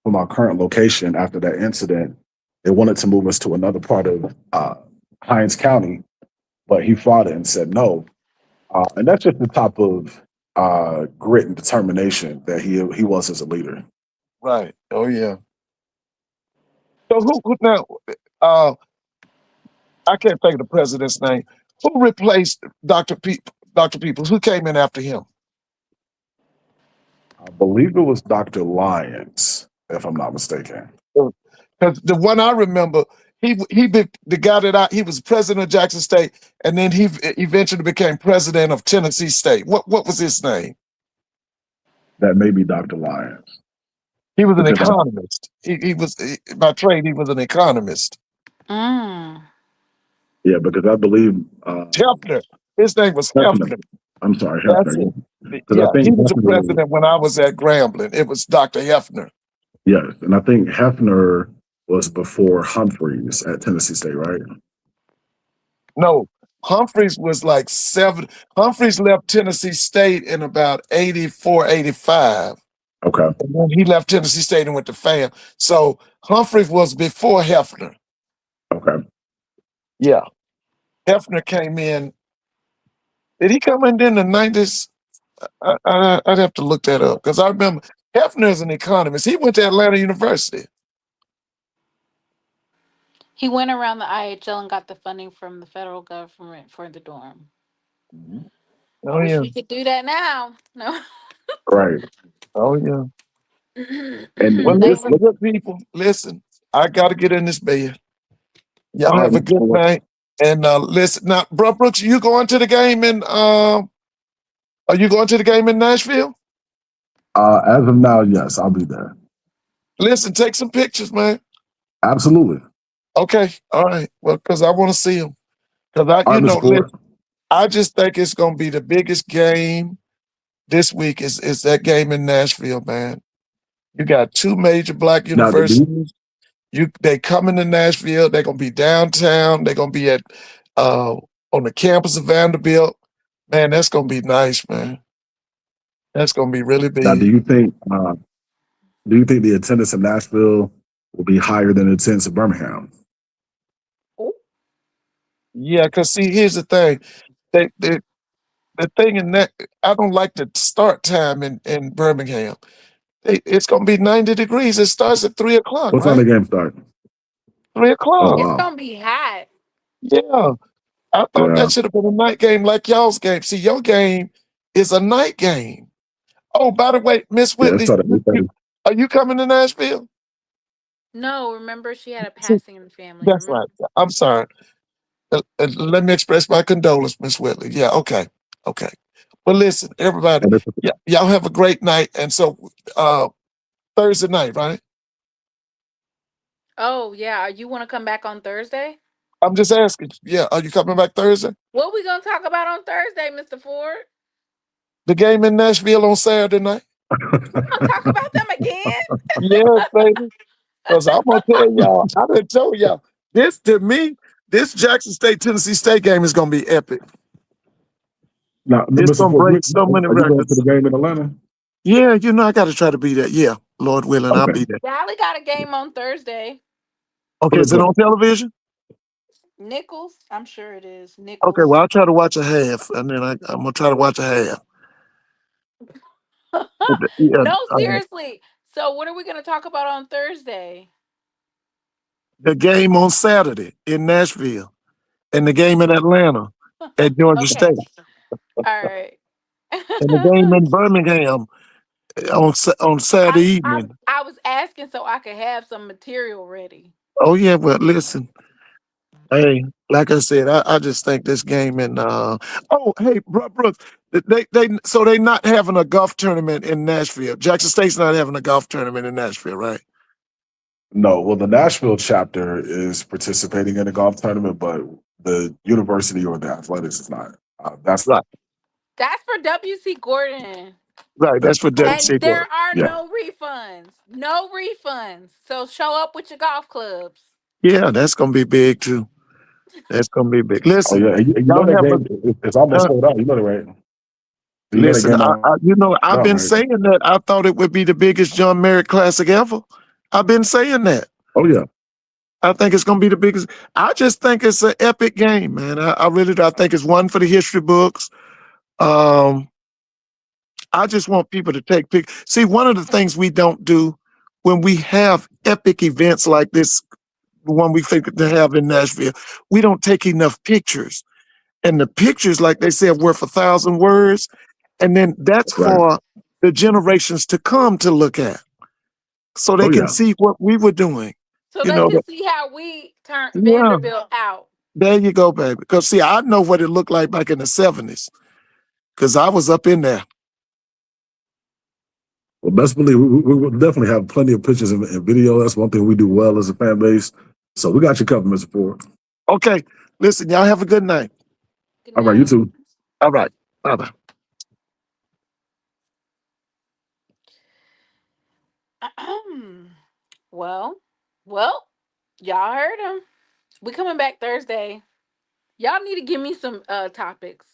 from our current location after that incident. They wanted to move us to another part of Hinds County, but he fought it and said no. And that's just the type of grit and determination that he was as a leader. Right. Oh yeah. So who now? I can't think of the president's name. Who replaced Dr. Peoples? Who came in after him? I believe it was Dr. Lyons, if I'm not mistaken. Because the one I remember, he the guy that he was president of Jackson State, and then he eventually became president of Tennessee State. What was his name? That may be Dr. Lyons. He was an economist. He was by trade. He was an economist. Yeah, because I believe Hefner. His name was Hefner. I'm sorry, Hefner. Yeah, he was the president when I was at Grambling. It was Dr. Hefner. Yes, and I think Hefner was before Humphreys at Tennessee State, right? No, Humphreys was like 7. Humphreys left Tennessee State in about 84, 85. Okay. And then he left Tennessee State and went to FAM. So Humphreys was before Hefner. Okay. Yeah. Hefner came in. Did he come in the 90s? I'd have to look that up because I remember Hefner is an economist. He went to Atlanta University. He went around the IHL and got the funding from the federal government for the dorm. I Oh, wish yeah. we could do that now. No. Right. Oh, yeah. Well, And They listen, were- good people. Listen, I got to get in this bed. Y'all all have a right. good night. And listen, now, Bro Brooks, you going to the game are you going to the game in Nashville? As of now, yes, I'll be there. Listen, take some pictures, man. Absolutely. Okay, all right. Well, because I want to see them. Because All right, Mr. Ford. listen, I just think it's going to be the biggest game this week. Is that game in Nashville, man? You got 2 major black Now, universities. They coming to Nashville. They're gonna be downtown. They're gonna be at on the campus of Vanderbilt. Man, that's gonna be nice, man. That's gonna be really now, big. do you think the attendance in Nashville will be higher than the attendance in Birmingham? Yeah, because see, here's the thing. The thing in that I don't like the start time in Birmingham. It's gonna be 90 degrees. It starts at 3 o'clock, What time right? the game start? 3 o'clock. Oh it's wow. gonna be hot. Yeah. I thought Yeah. that should have been a night game like y'all's game. See, your game is a night game. Oh, by the way, Miss Yeah, it Whitley, started at 8:30. are you coming to Nashville? No, remember she had a See, passing in the family. that's Remember? right. I'm sorry. Let me express my condolence, Miss Whitley. Yeah, okay. Okay. Well, listen, everybody, And it's y'all have a great night. And so Thursday night, right? Oh yeah, you want to come back on Thursday? I'm just asking. Yeah, are you coming back Thursday? What we gonna talk about on Thursday, Mr. Ford? The game in Nashville on Saturday night? We'll talk about them again. Yes, baby. Because I'm gonna tell y'all, I done told y'all, this to me, this Jackson State Tennessee State game is gonna be epic. now, It's Mr. gonna Ford, break so many are you going to records. the game in Atlanta? Yeah, I gotta try to be there. Yeah, Lord willing, I'll Okay. be there. Dolly got a game on Thursday. Okay, What is is it it? on television? Nichols, I'm sure it is. Okay, Nichols. well, I'll try to watch a half, and then I'm gonna try to watch a half. Yeah, No, seriously. So what are we gonna talk about on Thursday? the game on Saturday in Nashville, and the game in Atlanta at Georgia Okay. State, All right. and the game in Birmingham on Saturday evening. I was asking so I could have some material ready. Oh yeah, well, listen. Hey, like I said, I just think this game in oh hey Brooks, they not having a golf tournament in Nashville. Jackson State's not having a golf tournament in Nashville, right? No. Well, the Nashville chapter is participating in a golf tournament, but the university or the athletics is not. That's Right, That's for WC Gordon. right. That's for And WC there Gordon. are yeah. no refunds. No refunds. So show up with your golf clubs. Yeah, that's gonna be big too. That's gonna be big. Oh Listen, yeah. And you know y'all that have a game it's almost sold out. You know that, right? You know that listen. game I've out, been right? saying that I thought it would be the biggest John Merritt Classic ever. I've been saying that. Oh yeah. I think it's going to be the biggest. I just think it's an epic game, man. I really do. I think it's one for the history books. Um, I just want people to take pictures. See, one of the things we don't do when we have epic events like this, the one we figured to have in Nashville, we don't take enough pictures. And the pictures, like they say, are worth 1,000 words. And then that's Right. for the generations to come to look at, so they Oh can yeah. see what we were doing. So You they know, can see how we turned yeah. Vanderbilt out. There you go, baby. Because see, I know what it looked like back in the 70s. Because I was up in there. Well, best believe we will definitely have plenty of pictures and video. That's one thing we do well as a fan base. So we got you covered, Mr. Ford. Okay. Listen, y'all have a good night. Good All right, you night. too. All right. Bye-bye. well, y'all heard him. We coming back Thursday. Y'all need to give me some topics.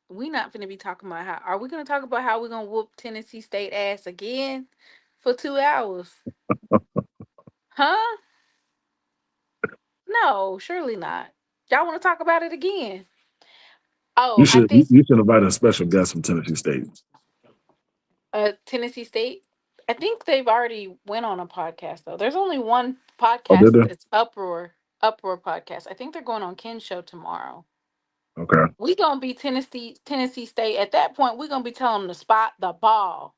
We not finna be talking about how. Are we gonna talk about how we're gonna whoop Tennessee State ass again for 2 hours? Huh? No, surely not. Y'all want to talk about it again? You Oh, I should think you should invite a special guest from Tennessee State. Tennessee State. I think they've already went on a podcast though. There's only one Oh, did podcast. they? It's Uproar podcast. I think they're going on Ken's show tomorrow. Okay. We gonna be Tennessee State. At that point, we're gonna be telling them to spot the ball.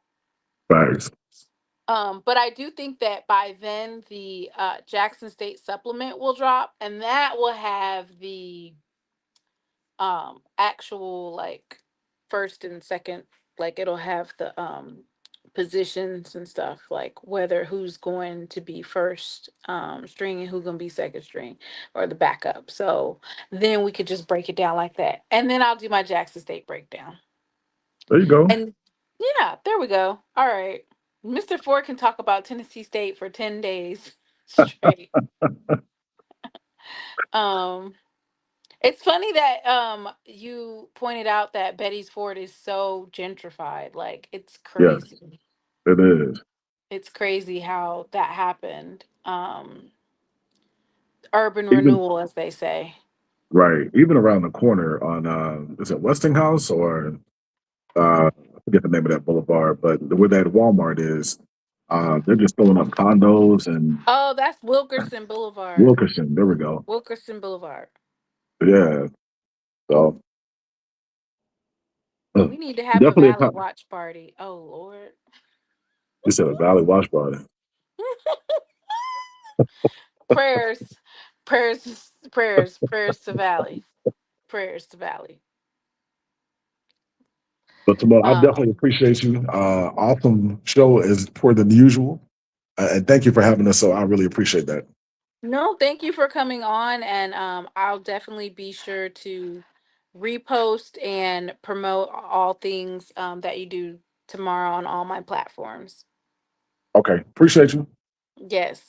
Thanks. But I do think that by then the Jackson State supplement will drop, and that will have the actual like first and second, like it'll have the positions and stuff, like whether who's going to be first string and who's going to be second string or the backup. So then we could just break it down like that, and then I'll do my Jackson State breakdown. There you go. And yeah, there we go. All right, Mr. Ford can talk about Tennessee State for 10 days straight. um It's funny that you pointed out that Betty's Ford is so gentrified. Like it's Yes, crazy. it is. It's crazy how that happened. Urban Even renewal, as they say. right, even around the corner on is it Westinghouse or I forget the name of that boulevard, but where that Walmart is, they're just throwing up condos and Oh, that's Wilkerson Boulevard. Wilkerson. There we go. Wilkerson Boulevard. Yeah. So We need to have a definitely Valley watch party. Oh Lord. you said a Valley Wash Party. prayers, prayers to Valley. Prayers to Valley. But Timon, I Um, definitely appreciate you. Awesome show is more than usual. And thank you for having us. So I really appreciate that. No, thank you for coming on, and I'll definitely be sure to repost and promote all things that you do tomorrow on all my platforms. Okay. Appreciate you. Yes.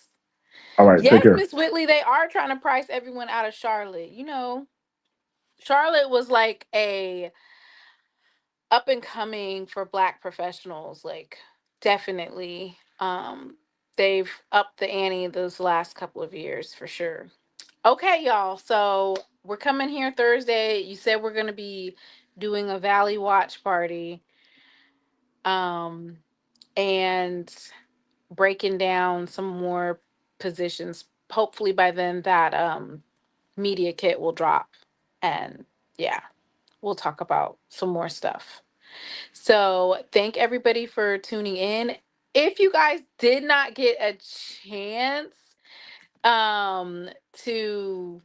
All right. Take Yes, care. Miss Whitley, they are trying to price everyone out of Charlotte. Charlotte was like a up and coming for Black professionals, like definitely. They've upped the ante those last couple of years for sure. Okay, y'all. So we're coming here Thursday. You said we're gonna be doing a Valley watch party, um, and breaking down some more positions. Hopefully by then that media kit will drop, and yeah, we'll talk about some more stuff. So thank everybody for tuning in. If you guys did not get a chance to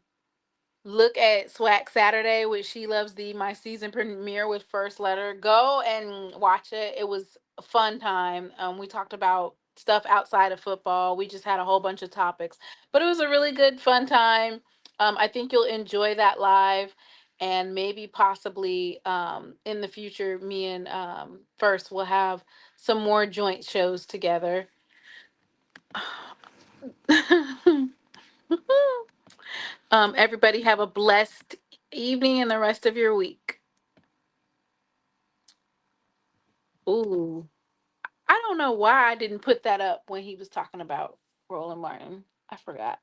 look at SWAC Saturday with She Loves Thee, my season premiere with First Letter, go and watch it. It was a fun time. We talked about stuff outside of football. We just had a whole bunch of topics, but it was a really good, fun time. I think you'll enjoy that live, and maybe possibly in the future, me and First will have some more joint shows together. Everybody have a blessed evening and the rest of your week. Ooh, I don't know why I didn't put that up when he was talking about Roland Martin. I forgot.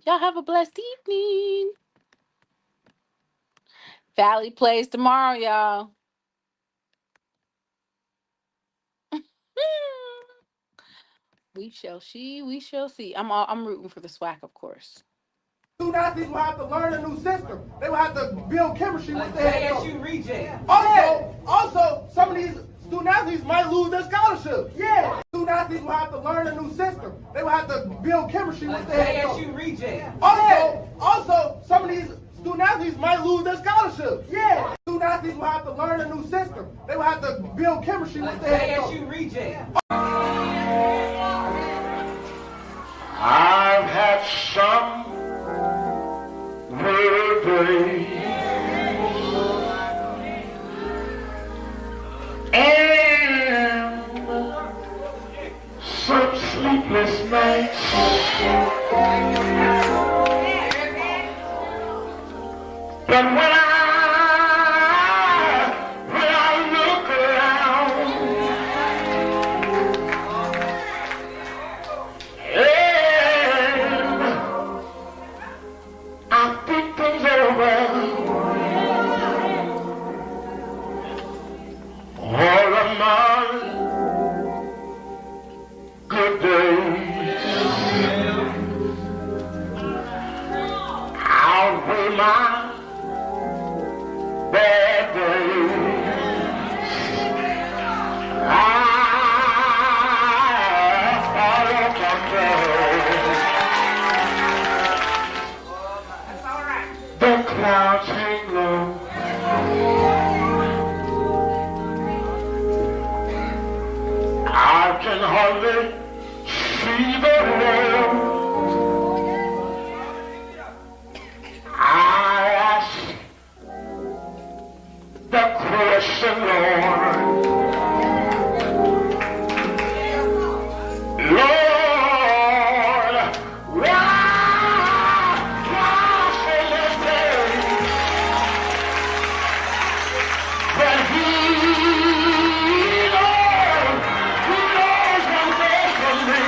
Y'all have a blessed evening. Valley plays tomorrow, y'all. We shall see. I'm rooting for the SWAC, of course. Student athletes will have to learn a new system. They will have to build chemistry with the head coach. Also, some of these student athletes might lose their scholarships. Yeah. Student athletes will have to learn a new system. They will have to build chemistry with the head coach. Also, some of these student athletes might lose their scholarships. Yeah. Student athletes will have to learn a new system. They will have to build chemistry with the head coach. I've had some days and some sleepless nights. But when I look around, and I think things over, all of my good days outweigh my bad days. I don't control. The clouds hang low. I can hardly see the road. I ask the question, Lord. Lord, why so much pain? But He knows what's best for me.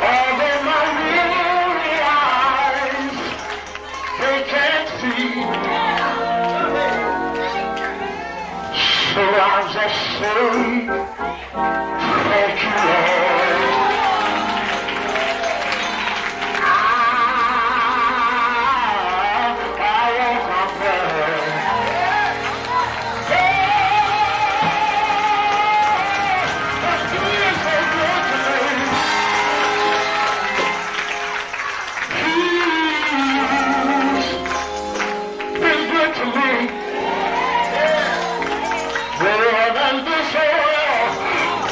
Although my weary eyes, they can't see, so I'll just say, thank you, Lord. I won't complain. But He is so good to me. He's been good to me. Better than this world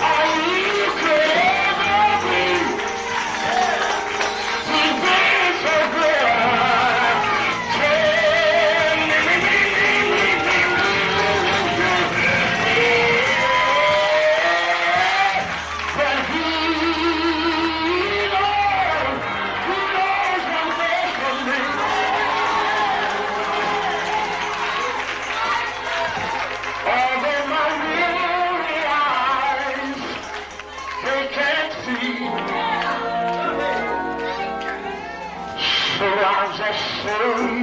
all you could ever be. He's been so good. But He knows what's best for me. Although my weary eyes, they can't see, so I'll just say,